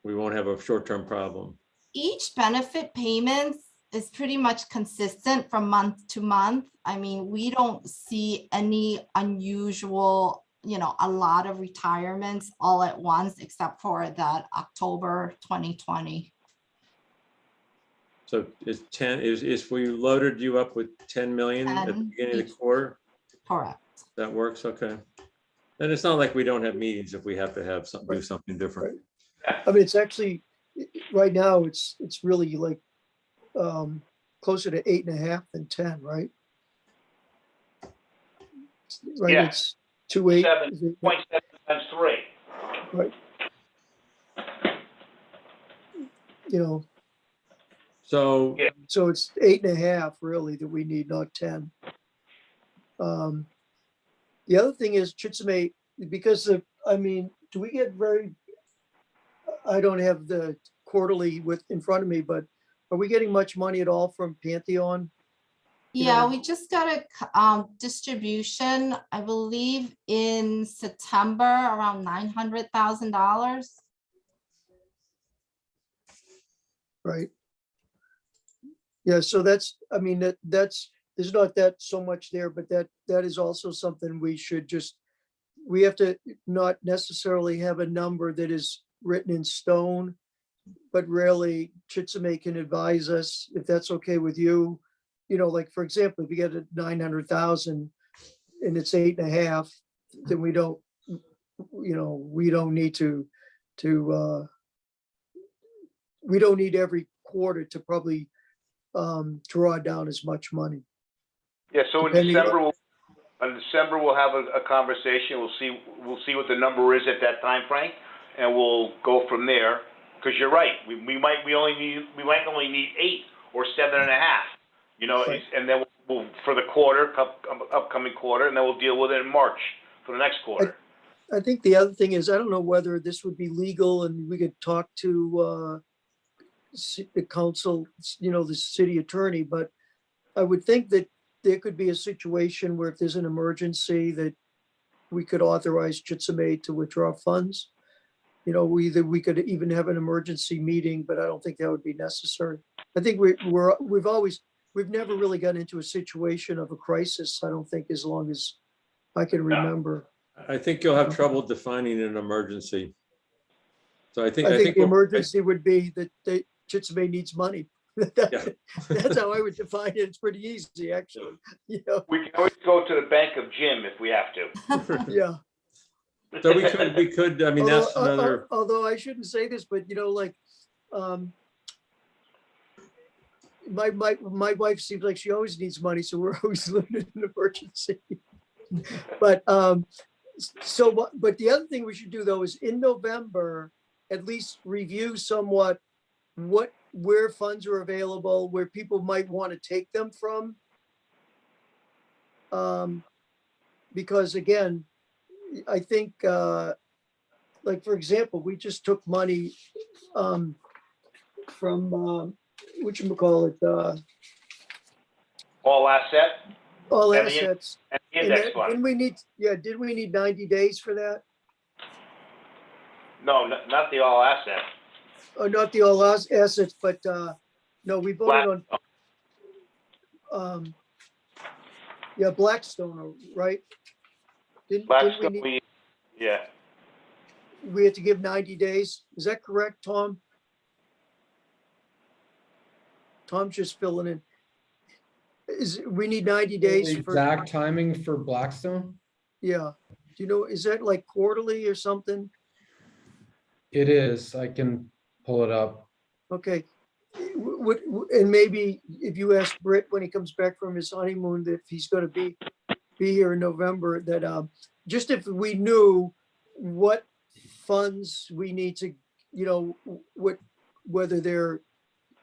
we won't have a short-term problem? Each benefit payments is pretty much consistent from month to month. I mean, we don't see any unusual, a lot of retirements all at once, except for that October 2020. So is 10, is we loaded you up with 10 million at the 10 beginning of the each. quarter? Correct. That works, okay. And it's not like we don't have meetings if we have to have some, do Right. something different. I mean, it's actually, right now, it's really like closer to 8.5 than 10, right? Right, Yeah. it's 2.8. 7.7 times 3. Right. So, Yeah. So it's 8.5 really that we need, not 10. The other thing is, Chitsume, because do we get I don't have the quarterly in front of me, but are we getting much money at all from Pantheon? Yeah, we just got a distribution, I believe, in September, around $900,000. Right. Yeah, so that's, there's not that so much there, but that is also something we have to not necessarily have a number that is written in stone, but really Chitsume can advise us if that's okay with you. Like, for example, if you get a 900,000 and it's 8.5, then we don't need we don't need every quarter to probably draw down as much money. Yeah, so in Depending December, we'll have a conversation. We'll see what the number is at that time, Frank, and we'll go from there. Because you're right, we might only need 8 or 7.5. Right. And then we'll for the upcoming quarter, and then we'll deal with it in March for the next quarter. I think the other thing is, I don't know whether this would be legal and we could talk to the council, the city attorney, but I would think that there could be a situation where if there's an emergency that we could authorize Chitsume to withdraw funds. We could even have an emergency meeting, but I don't think that would be necessary. I think we've never really gotten into a situation of a crisis, I don't think, as long as I can remember. I think you'll have trouble defining an emergency. So I think the emergency would be that Chitsume needs money. That's how I would define it. It's pretty easy, actually. We can always go to the bank of Jim if we have to. Yeah. So we could, I mean, that's another. Although I shouldn't say this, but my wife seems like she always needs money, so we're always living in an emergency. But but the other thing we should do though is in November, at least review somewhat where funds are available, where people might want to take them from. Because again, I think, like, for example, we just took money from, whatchamacallit, All asset all And the in- assets. and the And index that, fund. didn't we need 90 days for that? No, not the all asset. Oh, not the all assets, but, no, we voted on, yeah, Blackstone, right? Didn't we Blackstone, need, yeah. we had to give 90 days? Is that correct, Tom? Tom's just filling in. We need 90 days The for, exact timing for Blackstone? yeah. Do you know, is that like quarterly or something? It is. I can pull it up. Okay. And maybe if you ask Britt when he comes back from his honeymoon, that if he's gonna be here in November, that, just if we knew what funds we need to, whether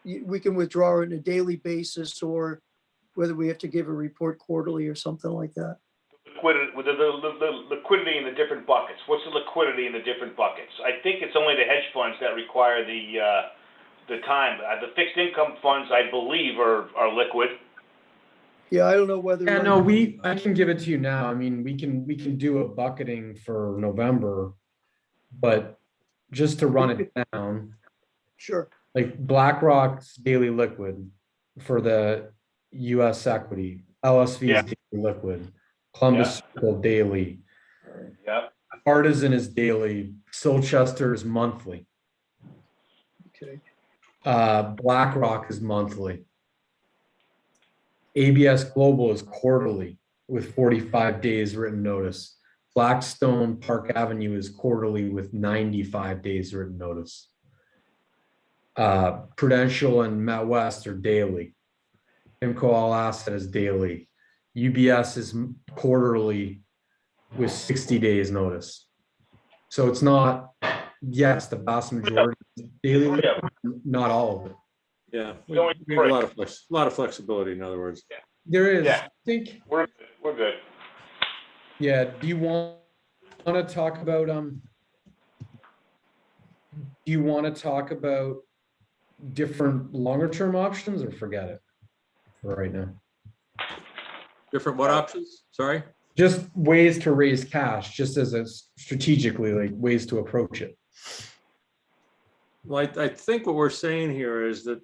we can withdraw on a daily basis or whether we have to give a report quarterly or something like that. The liquidity in the different buckets. What's the liquidity in the different buckets? I think it's only the hedge funds that require the time. The fixed income funds, I believe, are liquid. Yeah, I don't know whether. Yeah, no, I can give it to you now. I mean, we can do a bucketing for November, but just to run it down, Sure. like BlackRock's daily liquid for the US equity, LSV is daily liquid, Columbus Circle daily, Yeah. Artisan is daily, Silchester is monthly, Okay. BlackRock is monthly. ABS Global is quarterly with 45 days written notice. Blackstone Park Avenue is quarterly with 95 days written notice. Prudential and MetWest are daily. PIMCO All Asset is daily. UBS is quarterly with 60 days notice. So it's not, yes, the vast majority is daily, not all of it. Yeah, we have a lot of flexibility, in other words. There is, Yeah. I think, We're good. yeah, do you want to talk about, different longer term options or forget it for right now? Different what options? Sorry? Just ways to raise cash, just as a strategically, like ways to approach it. Well, I think what we're saying here is that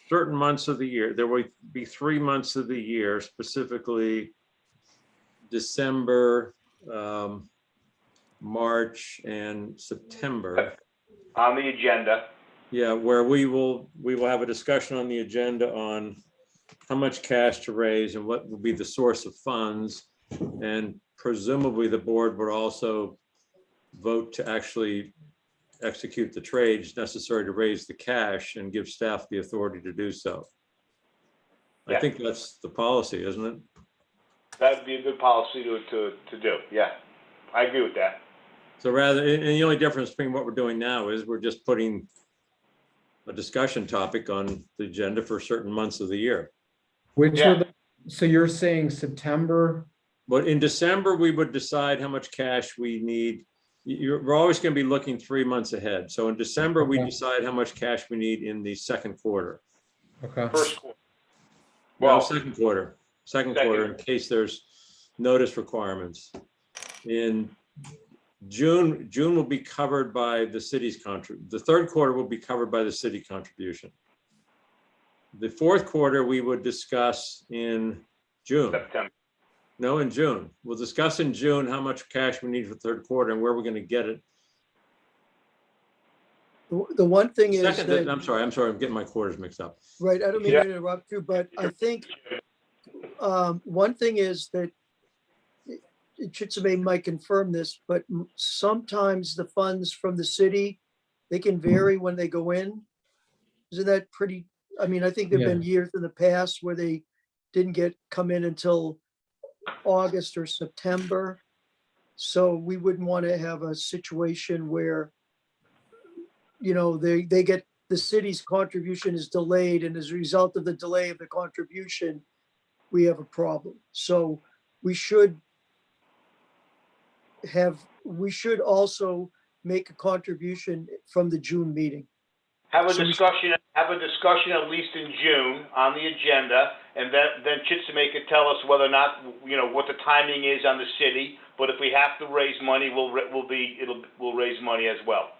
certain months of the year, there will be 3 months of the year, specifically December, March, and September. On the agenda. Yeah, where we will have a discussion on the agenda on how much cash to raise and what will be the source of funds. And presumably the board would also vote to actually execute the trades necessary to raise the cash and give staff the authority to do so. I think that's the policy, isn't it? That'd be a good policy to do. Yeah, I agree with that. So and the only difference between what we're doing now is we're just putting a discussion topic on the agenda for certain months of the year. So you're saying September? But in December, we would decide how much cash we need. We're always going to be looking 3 months ahead. So in December, we decide how much cash we need in the second quarter. Okay. First quarter. Well, second quarter, in case there's notice requirements. In June will be covered by the city's contribution. The third quarter will be covered by the city contribution. The fourth quarter, we would discuss in June. September. No, in June. We'll discuss in June how much cash we need for the third quarter and where we're going to get it. The one thing is that, I'm sorry, I'm getting my quarters mixed up. right, I don't mean to interrupt you, but I think one thing is that Chitsame might confirm this, but sometimes the funds from the city, they can vary when they go in. Isn't that pretty? I mean, I think there've been years in the past where they didn't come in until August or September. So we wouldn't want to have a situation where, they get, the city's contribution is delayed, and as a result of the delay of the contribution, we have a problem. So we should we should also make a contribution from the June meeting. Have a So we- discussion at least in June on the agenda, and then Chitsame could tell us whether or not, what the timing is on the city. But if we have to raise money, we'll raise money as well.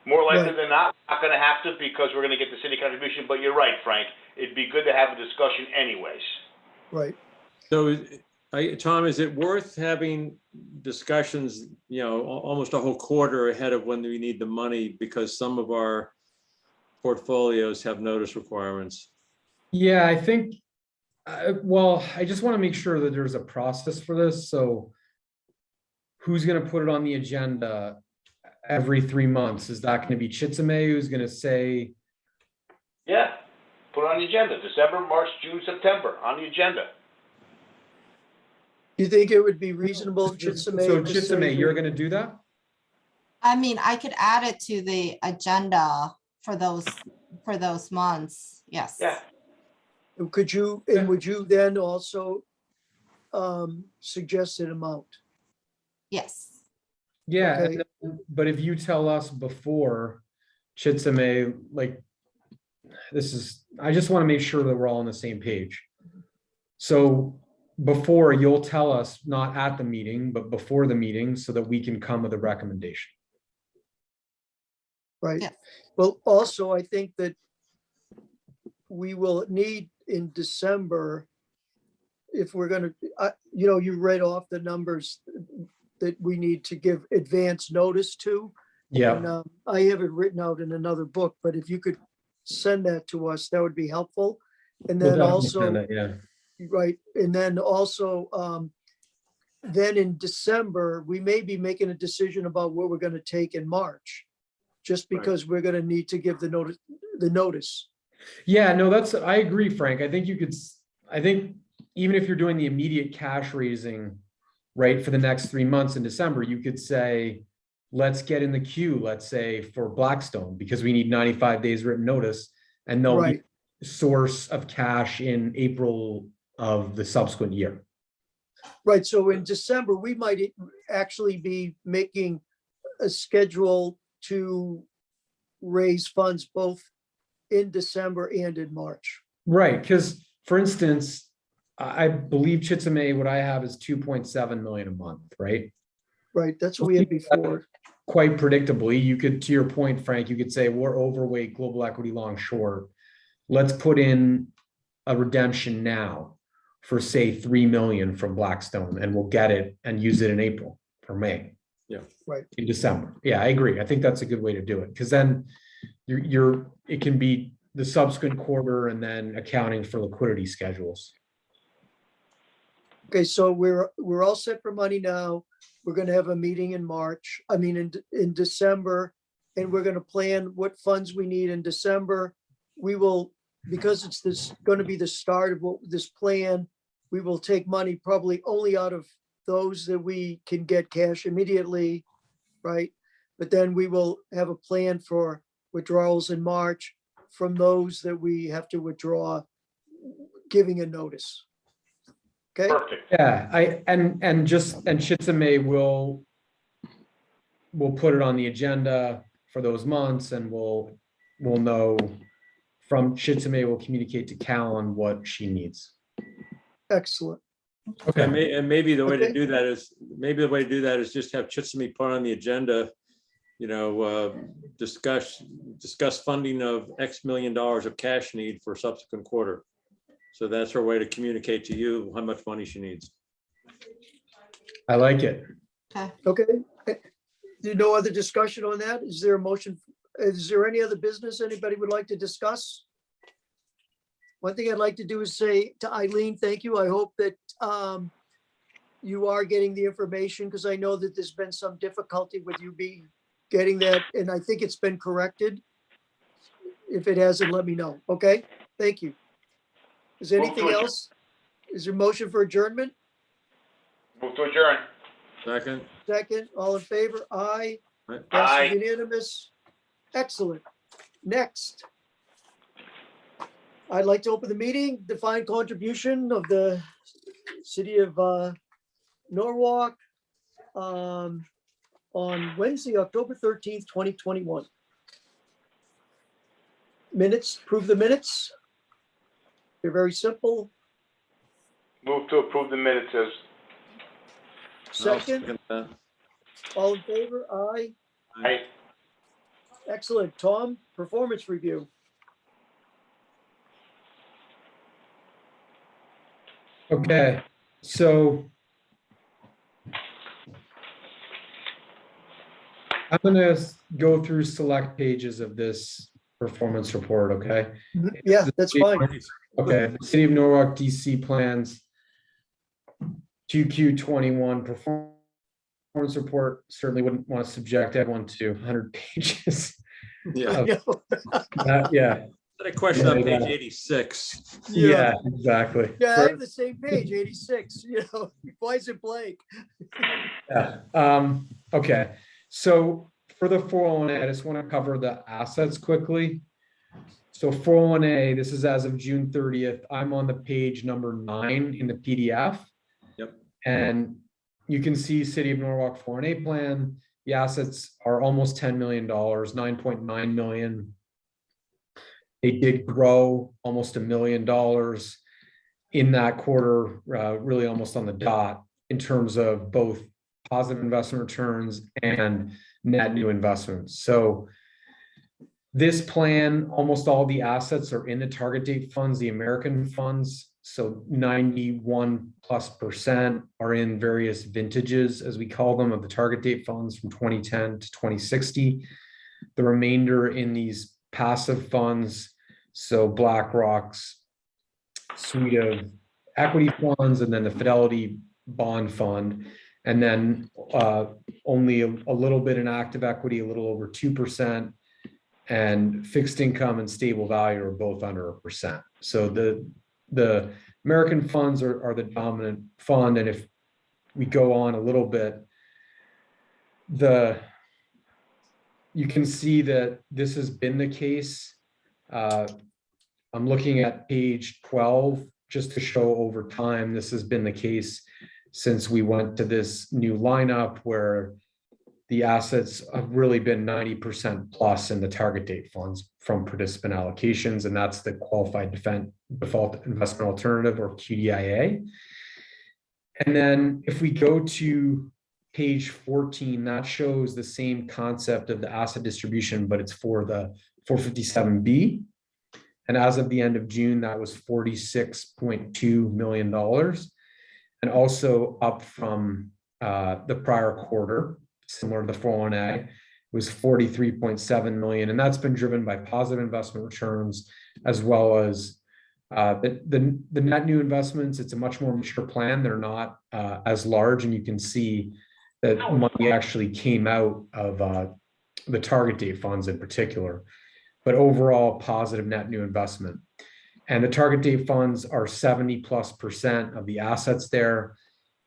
More likely Right. than not, we're not gonna have to because we're gonna get the city contribution, but you're right, Frank. It'd be good to have a discussion anyways. Right. So, Tom, is it worth having discussions, almost a whole quarter ahead of when we need the money because some of our portfolios have notice requirements? Yeah, I think, well, I just want to make sure that there's a process for this. So who's going to put it on the agenda every 3 months? Is that going to be Chitsame who's going to say, Yeah, put it on the agenda, December, March, June, September, on the agenda. You think it would be reasonable, so Chitsame? to say Chitsame, you're that- going to do that? I mean, I could add it to the agenda for those months. Yes. Yeah. Could you, and would you then also suggest an amount? Yes. Yeah, Okay. but if you tell us before, Chitsame, like, I just want to make sure that we're all on the same page. So before, you'll tell us, not at the meeting, but before the meeting, so that we can come with a recommendation. Right. Yeah. Well, also, I think that we will need in December, if we're gonna, you read off the numbers that we need to give advance notice to. Yeah, And I have it written out in another book, but if you could send that to us, that would be helpful. And we'll then definitely send also, it, yeah. right, and then also, then in December, we may be making a decision about what we're gonna take in March. Just Right. because we're gonna need to give the notice. Yeah, no, I agree, Frank. I think I think even if you're doing the immediate cash raising, right, for the next 3 months in December, you could say, let's get in the queue, let's say for Blackstone, because we need 95 days written notice, and they'll be Right, source of cash in April of the subsequent year. right. So in December, we might actually be making a schedule to raise funds both in December and in March. Right, because for instance, I believe Chitsame, what I have is 2.7 million a month, right? Right, that's what we had before. Quite predictably, you could, to your point, Frank, you could say we're overweight global equity long short. Let's put in a redemption now for say 3 million from Blackstone, and we'll get it and use it in April or May. Yeah. Right. In December. Yeah, I agree. I think that's a good way to do it, because then it can be the subsequent quarter and then accounting for liquidity schedules. Okay, so we're all set for money now. We're gonna have a meeting in March, in December, and we're gonna plan what funds we need in December. We will, because it's gonna be the start of this plan, we will take money probably only out of those that we can get cash immediately, right? But then we will have a plan for withdrawals in March from those that we have to withdraw, giving a notice. Okay, Perfect. Yeah, and Chitsame will put it on the agenda for those months, and we'll know from Chitsame, we'll communicate to Callan what she needs. excellent. And maybe the way to Okay. do that is just have Chitsame put on the agenda, discuss funding of X million dollars of cash need for subsequent quarter. So that's her way to communicate to you how much money she needs. I like it. Okay. No other discussion on that? Is there a motion? Is there any other business anybody would like to discuss? One thing I'd like to do is say to Eileen, thank you. I hope that you are getting the information, because I know that there's been some difficulty with you getting that, and I think it's been corrected. If it hasn't, let me know. Okay, thank you. Is there anything adjourn. else? Is there motion for adjournment? Move to adjourn. Second. Second, all in favor? Aye. Aye. Passes Aye. unanimous. Excellent. Next. I'd like to open the meeting, defined contribution of the city of Norwalk on Wednesday, October 13th, 2021. Minutes, approve the minutes. They're very simple. Move to approve the minutes as, Second, all in favor? Aye. I, Excellent. Tom, performance review. Okay, so I'm gonna go through select pages of this performance report, okay? Yeah, that's fine. Okay, City of Norwalk DC plans. 2Q21 performance report, certainly wouldn't want to subject everyone to 100 pages. Yeah, Yeah, a question on Yeah, page yeah. 86. Yeah, exactly. Yeah, I have the same page, 86, why is it blank? Yeah, okay, so for the 401A, I just want to cover the assets quickly. So 401A, this is as of June 30th. I'm on the page number 9 in the PDF. Yep. And you can see City of Norwalk 401A plan. The assets are almost $10 million, 9.9 million. They did grow almost $1 million in that quarter, really almost on the dot in terms of both positive investment returns and net new investments. So this plan, almost all the assets are in the target date funds, the American funds. So 91+% are in various vintages, as we call them, of the target date funds from 2010 to 2060. The remainder in these passive funds, so BlackRock's suite of equity funds, and then the Fidelity Bond Fund, and then only a little bit in active equity, a little over 2%. And fixed income and stable value are both under 1%. So the American funds are the dominant fund. And if we go on a little bit, you can see that this has been the case. I'm looking at page 12 just to show over time. This has been the case since we went to this new lineup where the assets have really been 90% plus in the target date funds from participant allocations, and that's the qualified default investment alternative, or QDIA. And then if we go to page 14, that shows the same concept of the asset distribution, but it's for the 457B. And as of the end of June, that was $46.2 million, and also up from the prior quarter. Similar to the 401A, was 43.7 million, and that's been driven by positive investment returns as well as the net new investments. It's a much more mature plan. They're not as large, and you can see that money actually came out of the target date funds in particular, but overall positive net new investment. And the target date funds are 70+% of the assets there.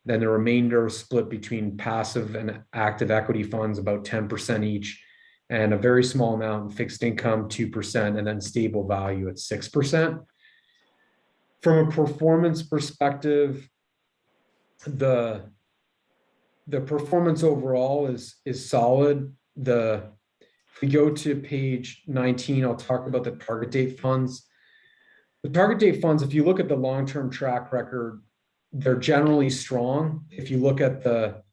Then the remainder is split between passive and active equity funds, about 10% each, and a very small amount in fixed income, 2%, and then stable value at 6%. From a performance perspective, the performance overall is solid. If we go to page 19, I'll talk about the target date funds. The target date funds, if you look at the long-term track record, they're generally strong. If you look at the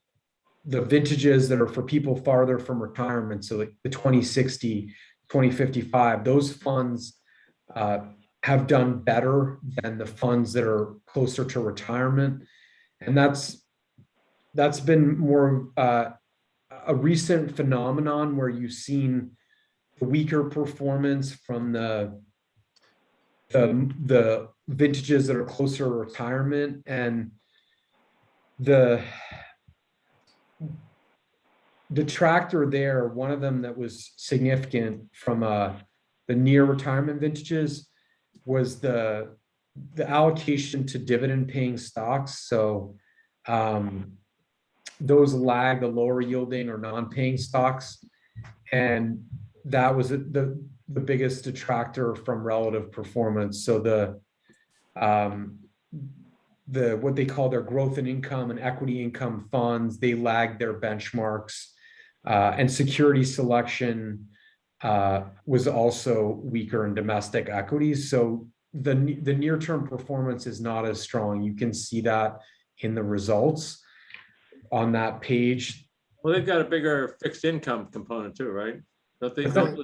vintages that are for people farther from retirement, so like the 2060, 2055, those funds have done better than the funds that are closer to retirement. And that's been more a recent phenomenon where you've seen the weaker performance from the vintages that are closer to retirement, and the detractor there, one of them that was significant from the near retirement vintages, was the allocation to dividend paying stocks. So those lag the lower yielding or non-paying stocks, and that was the biggest detractor from relative performance. So what they call their growth and income and equity income funds, they lagged their benchmarks. And security selection was also weaker in domestic equities. So the near-term performance is not as strong. You can see that in the results on that page. Well, they've got a bigger fixed income component too, right? Don't they, Right.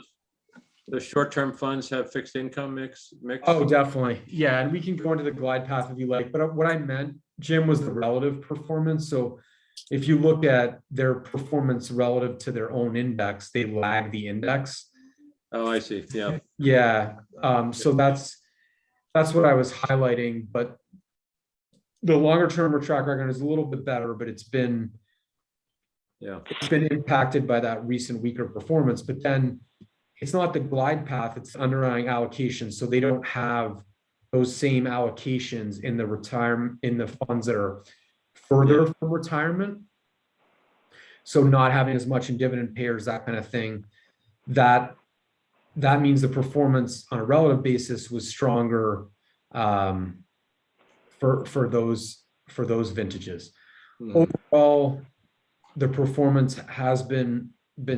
the short-term funds have fixed income mix? Oh, definitely. Yeah, and we can go into the glide path if you like, but what I meant, Jim, was the relative performance. So if you look at their performance relative to their own index, they lag the index. Oh, I see. Yeah. Yeah. So that's what I was highlighting, but the longer term track record is a little bit better, but it's been impacted by that recent weaker performance. But then it's not the glide path, it's underlying allocation. So they don't have those same allocations in the funds that are further from retirement. So not having as much in dividend payers, that kind of thing, that means the performance on a relative basis was stronger for those vintages. Overall, the performance has been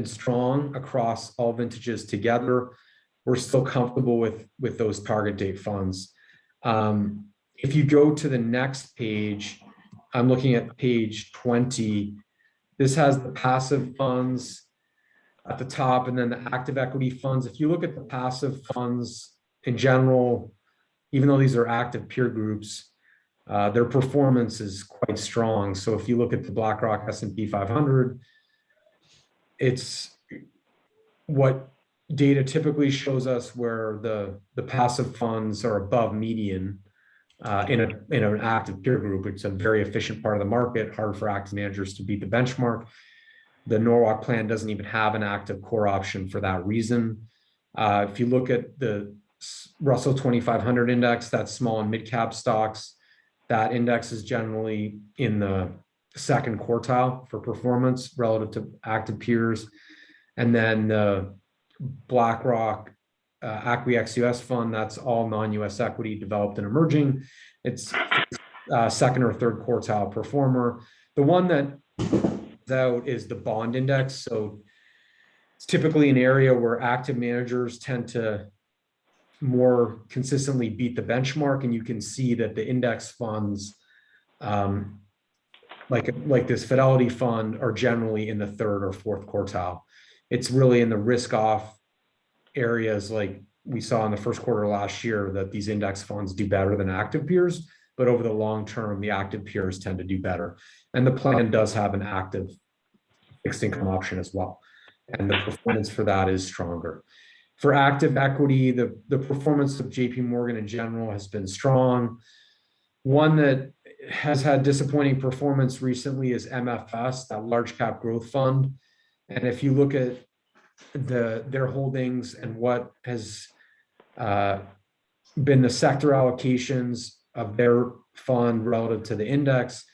strong across all vintages together. We're still comfortable with those target date funds. If you go to the next page, I'm looking at page 20. This has the passive funds at the top and then the active equity funds. If you look at the passive funds in general, even though these are active peer groups, their performance is quite strong. So if you look at the BlackRock S&P 500, it's what data typically shows us where the passive funds are above median in an active peer group. It's a very efficient part of the market, hard for active managers to beat the benchmark. The Norwalk plan doesn't even have an active core option for that reason. If you look at the Russell 2500 index, that's small and mid cap stocks, that index is generally in the second quartile for performance relative to active peers. And then the BlackRock ACWI US fund, that's all non-US equity developed and emerging. It's second or third quartile performer. The one that out is the bond index. So it's typically an area where active managers tend to more consistently beat the benchmark. And you can see that the index funds, like this Fidelity fund, are generally in the third or fourth quartile. It's really in the risk off areas like we saw in the first quarter last year that these index funds do better than active peers, but over the long term, the active peers tend to do better. And the plan does have an active fixed income option as well. And the performance for that is stronger. For active equity, the performance of JP Morgan in general has been strong. One that has had disappointing performance recently is MFS, that large cap growth fund. And if you look at their holdings and what has been the sector allocations of their fund relative to the index,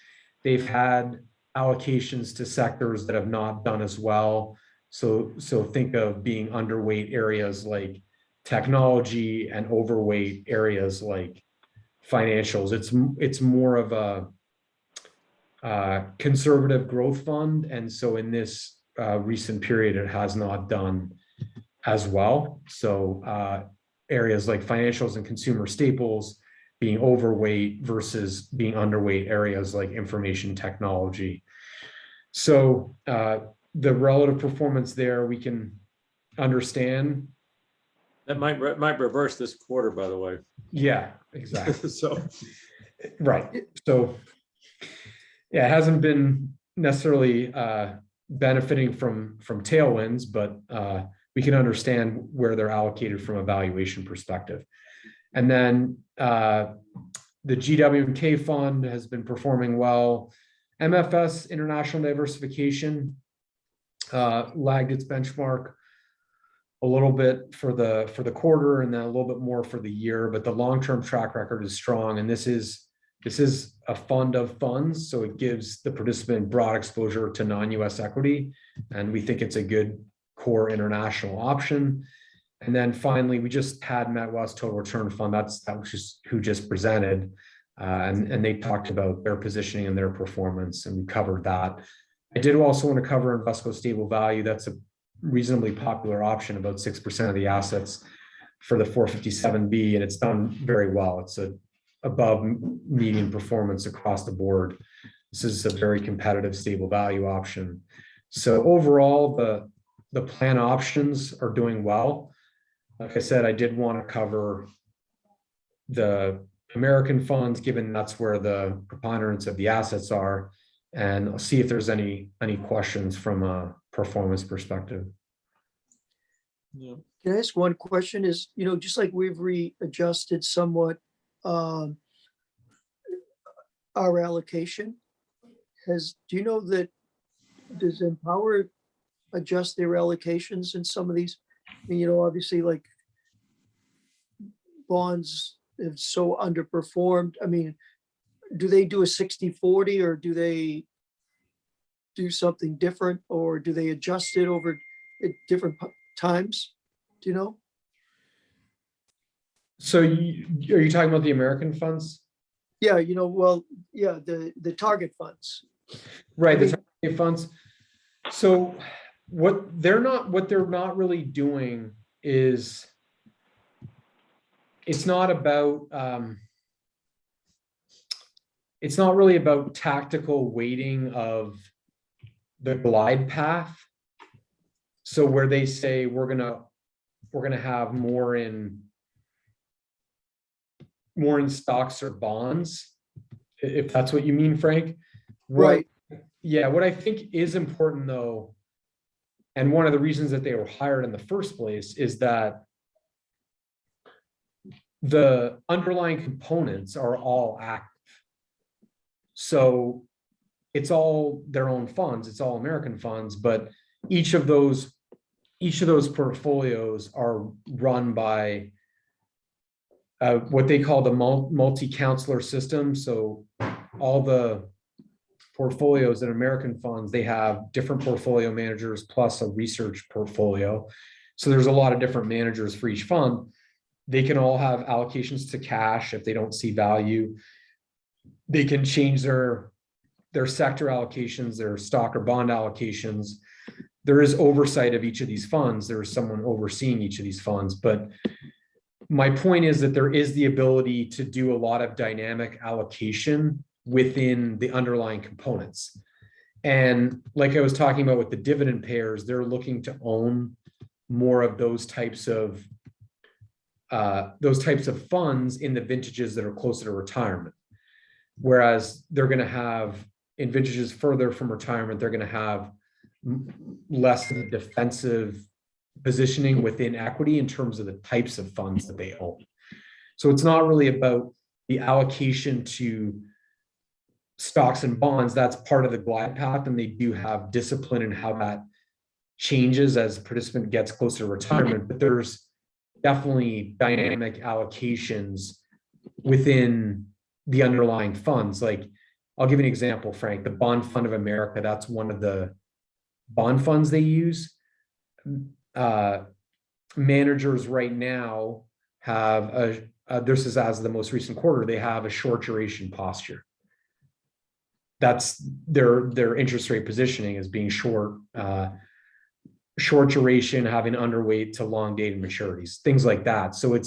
they've had allocations to sectors that have not done as well. So think of being underweight areas like technology and overweight areas like financials. It's more of a conservative growth fund. And so in this recent period, it has not done as well. So areas like financials and consumer staples being overweight versus being underweight areas like information technology. So the relative performance there we can understand. That might reverse this quarter, by the way. Yeah, exactly. So, right. So yeah, it hasn't been necessarily benefiting from tailwinds, but we can understand where they're allocated from a valuation perspective. And then the GW&K fund has been performing well. MFS International Diversification lagged its benchmark a little bit for the quarter and then a little bit more for the year, but the long-term track record is strong. And this is a fund of funds, so it gives the participant broad exposure to non-US equity, and we think it's a good core international option. And then finally, we just had MetWest Total Return Fund. That was just who just presented. And they talked about their positioning and their performance, and we covered that. I did also want to cover Invesco Stable Value. That's a reasonably popular option, about 6% of the assets for the 457B, and it's done very well. It's a above median performance across the board. This is a very competitive stable value option. So overall, the plan options are doing well. Like I said, I did want to cover the American funds, given that's where the preponderance of the assets are, and I'll see if there's any questions from a performance perspective. Yeah. Can I ask one question? Is, just like we've readjusted somewhat our allocation, do you know that, does Empower adjust their allocations in some of these? I mean, obviously, like bonds have so underperformed. I mean, do they do a 60-40, or do they do something different, or do they adjust it over at different times? Do you know? So are you talking about the American funds? Yeah, the target funds. Right, I the mean- target funds. So what they're not really doing is, it's not really about tactical weighting of the glide path. So where they say we're gonna have more in stocks or bonds, if that's what you mean, Frank. Right. Yeah, what I think is important though, and one of the reasons that they were hired in the first place, is that the underlying components are all active. So it's all their own funds, it's all American funds, but each of those portfolios are run by what they call the multi-counselor system. So all the portfolios in American funds, they have different portfolio managers plus a research portfolio. So there's a lot of different managers for each fund. They can all have allocations to cash if they don't see value. They can change their sector allocations, their stock or bond allocations. There is oversight of each of these funds. There is someone overseeing each of these funds. But my point is that there is the ability to do a lot of dynamic allocation within the underlying components. And like I was talking about with the dividend payers, they're looking to own more of those types of funds in the vintages that are closer to retirement. Whereas they're going to have, in vintages further from retirement, they're going to have less of a defensive positioning within equity in terms of the types of funds that they own. So it's not really about the allocation to stocks and bonds. That's part of the glide path, and they do have discipline in how that changes as a participant gets closer to retirement. But there's definitely dynamic allocations within the underlying funds. Like, I'll give you an example, Frank. The Bond Fund of America, that's one of the bond funds they use. Managers right now have this is as the most recent quarter, they have a short duration posture. That's their interest rate positioning as being short duration, having underweight to long dated maturities, things like that. So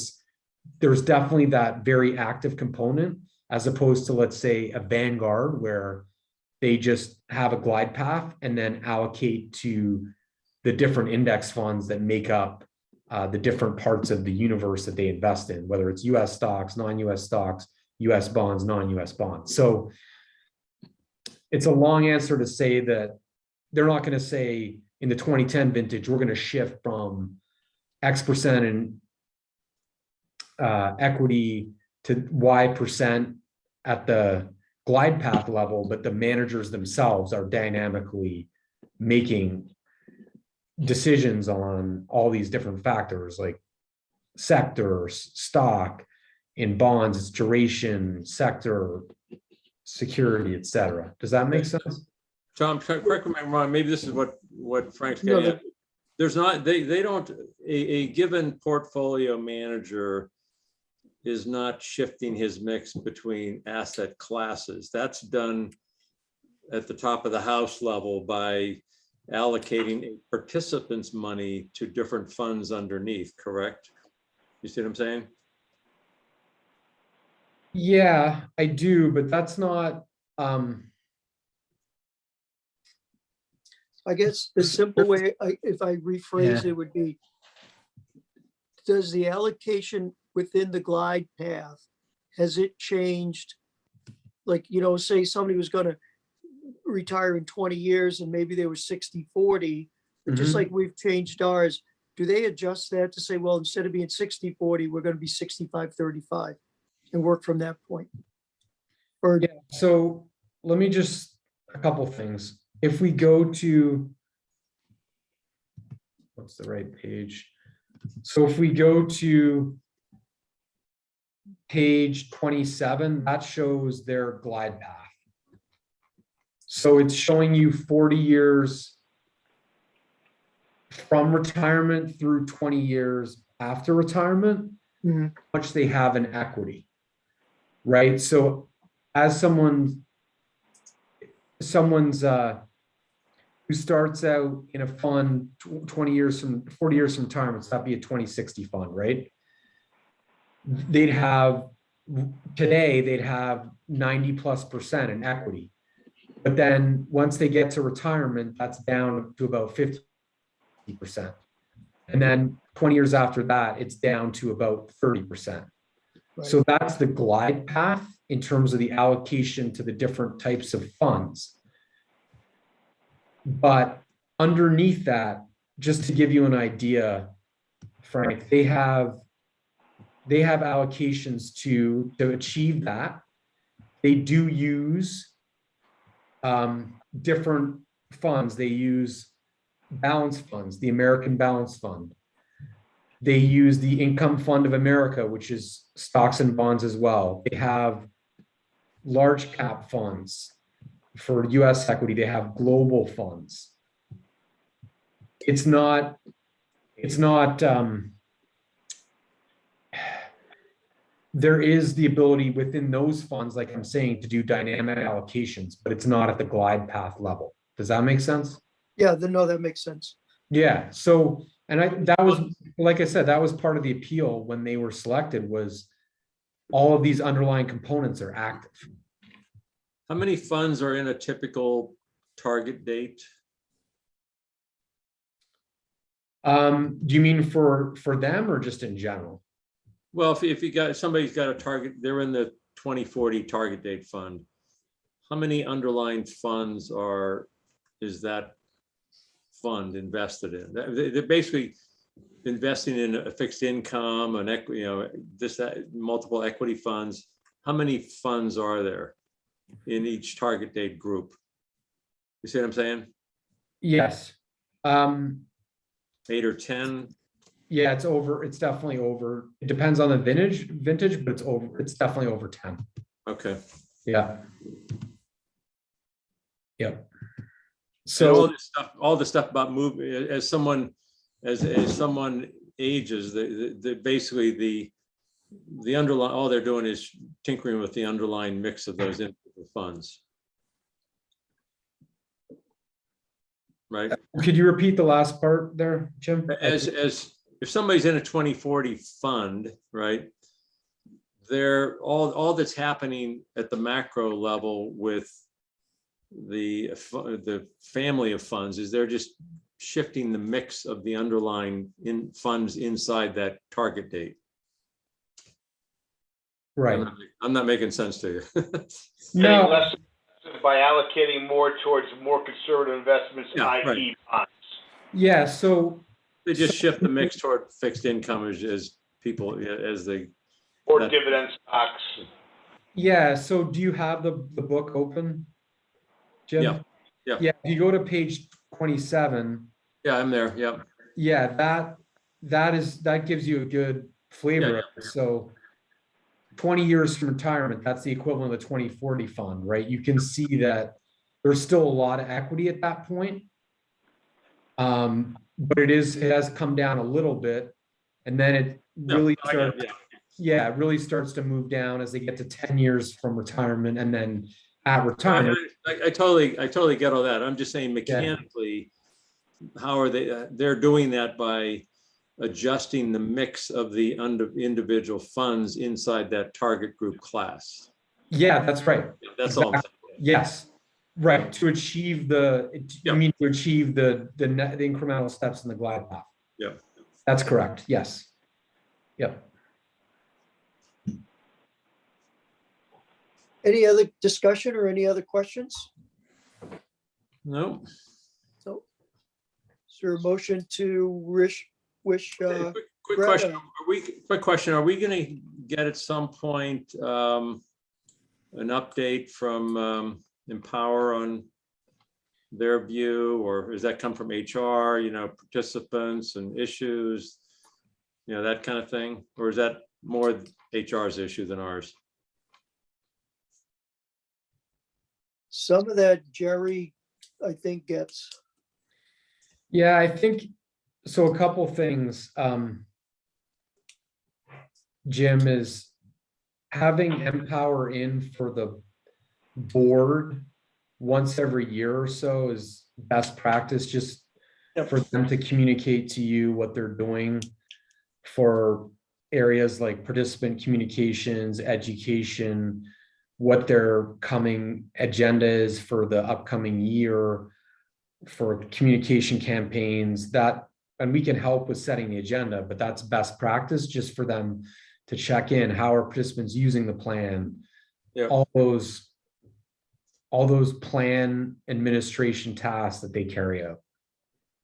there's definitely that very active component, as opposed to, let's say, a Vanguard, where they just have a glide path and then allocate to the different index funds that make up the different parts of the universe that they invest in, whether it's US stocks, non-US stocks, US bonds, non-US bonds. So it's a long answer to say that they're not going to say in the 2010 vintage, we're going to shift from X% in equity to Y% at the glide path level, but the managers themselves are dynamically making decisions on all these different factors, like sectors, stock, in bonds, it's duration, sector, security, etc. Does that make sense? Tom, correct me if I'm wrong, maybe this is what Frank's No, getting at. There's not, they don't, a given portfolio manager is not shifting his mix between asset classes. That's done at the top of the house level by allocating a participant's money to different funds underneath, correct? You see what I'm saying? Yeah, I do, but that's not, I guess the simple way, if I rephrase Yeah. it, would be, does the allocation within the glide path, has it changed? Like, say somebody was gonna retire in 20 years and maybe they were 60-40, but just Mhm. like we've changed ours, do they adjust that to say, well, instead of being 60-40, we're gonna be 65-35 and work from that point? Or, Yeah, so let me just, a couple things. If we go to, what's the right page? So if we go to page 27, that shows their glide path. So it's showing you 40 years from retirement through 20 years after retirement, Mhm. how much they have in equity, right? So as someone's who starts out in a fund 40 years from retirement, so that'd be a 2060 fund, right? Today they'd have 90+% in equity. But then once they get to retirement, that's down to about 50%. And then 20 years after that, it's down to about 30%. So that's the glide path in terms of the allocation to the different types of funds. But underneath that, just to give you an idea, Frank, they have allocations to achieve that. They do use different funds. They use balance funds, the American Balance Fund. They use the Income Fund of America, which is stocks and bonds as well. They have large cap funds for US equity. They have global funds. It's not there is the ability within those funds, like I'm saying, to do dynamic allocations, but it's not at the glide path level. Does that make sense? Yeah, no, that makes sense. Yeah. So, and that was, like I said, that was part of the appeal when they were selected, was all of these underlying components are active. How many funds are in a typical target date? Do you mean for them or just in general? Well, if you got, somebody's got a target, they're in the 2040 target date fund. How many underlying funds is that fund invested in? They're basically investing in a fixed income, an equity, multiple equity funds. How many funds are there in each target date group? You see what I'm saying? Yes. 8 or 10? Yeah, it's definitely over. It depends on the vintage, but it's definitely over 10. Okay. Yeah. Yep. So So all the stuff about moving, as someone ages, basically the underlying, all they're doing is tinkering with the underlying mix of those individual funds. Right? could you repeat the last part there, Jim? As if somebody's in a 2040 fund, right? They're all that's happening at the macro level with the family of funds is they're just shifting the mix of the underlying funds inside that target date. Right. I'm not making sense to you. Getting No. less by allocating more towards more conservative investments, Yeah, i.e. right. bonds. Yeah. So They just shift the mix toward fixed income as people, as they. Or dividend stocks. yeah. So do you have the book open, Jim? Yeah. Yeah. Yeah. If you go to page 27. Yeah, I'm there. Yep. Yeah, that gives you a good flavor. Yeah, of it. So 20 years from retirement, that's the equivalent of the 2040 fund, right? You can see that there's still a lot of equity at that point. But it has come down a little bit, and then it really started. yeah, it really starts to move down as they get to 10 years from retirement, and then at I retirement. totally get all that. I'm just saying mechanically, how are they, they're doing that by adjusting the mix of the individual funds inside that target group class. Yeah, that's right. That's all I'm saying. Yes, right. To achieve the, you Yep. mean to achieve the incremental steps in the glide path. Yeah. That's correct. Yes. Yep. Any other discussion or any other questions? No. So is there a motion to wish, Quick Brett, question. Quick question. Are we going to get at some point an update from Empower on their view, or does that come from HR, participants and issues, that kind of thing? Or is that more HR's issue than ours? some of that Jerry, I think gets, Yeah, I think so. A couple things. Jim, is having Empower in for the board once every year or so is best practice, just for them to communicate to you what they're doing for areas like participant communications, education, what their coming agenda is for the upcoming year, for communication campaigns, and we can help with setting the agenda, but that's best practice just for them to check in. How are participants using the plan? Yeah. All those plan administration tasks that they carry out.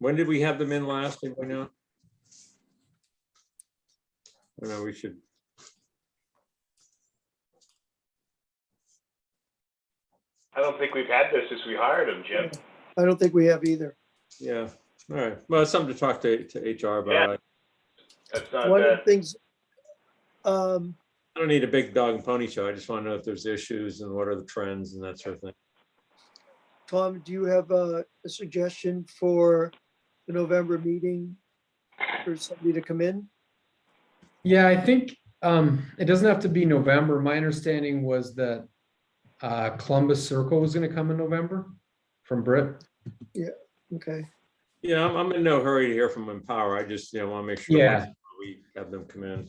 When did we have them in last? Anybody know? I know we should. I don't think we've had this since we hired him, Jim. I don't think we have either. Yeah. All right. Well, it's something to talk to HR about. Yeah. That's not One of bad. the things, I don't need a big dog and pony show. I just want to know if there's issues and what are the trends and that sort of thing. Tom, do you have a suggestion for the November meeting for somebody to come in? Yeah, I think it doesn't have to be November. My understanding was that Columbus Circle was going to come in November from Britt. Okay, Yeah, I'm in no hurry to hear from Empower. I just want to make sure we have them come in.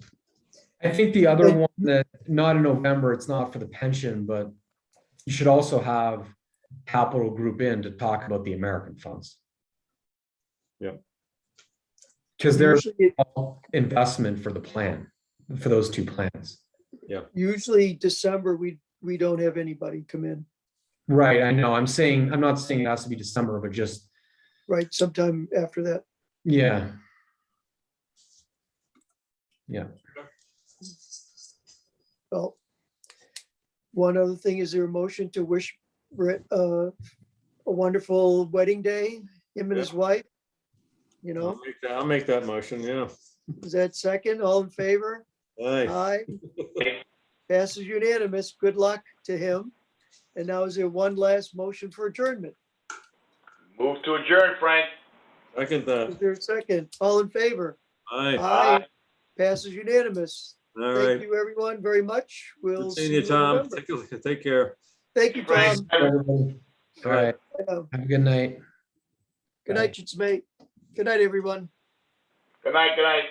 I think the other one that not in November, it's not for the pension, but you should also have Capital Group in to talk about the American funds. Yeah. Because there's usually, investment for the plan, for those two plans. usually December, we don't have anybody come in, Right, I know. I'm not saying it has to be December, but just, right? Sometime after that. yeah. Yeah. Well, one other thing, is there a motion to wish Brett a wonderful wedding day, him and his wife? I'll make that motion. Yeah. Is that second? All in favor? Aye. Aye. Passes unanimous. Good luck to him. And now is there one last motion for adjournment? Move to adjourn, Frank. Second Is that. there a second? All in favor? Aye. Aye. Passes unanimous. All Thank right. you, everyone, very much. We'll Good see seeing you you, in Tom. November. Take care. Thank you, Frank. Tom. Everybody. All right. Have a good night. Good night, Mate. Good night, everyone. Good night, good night.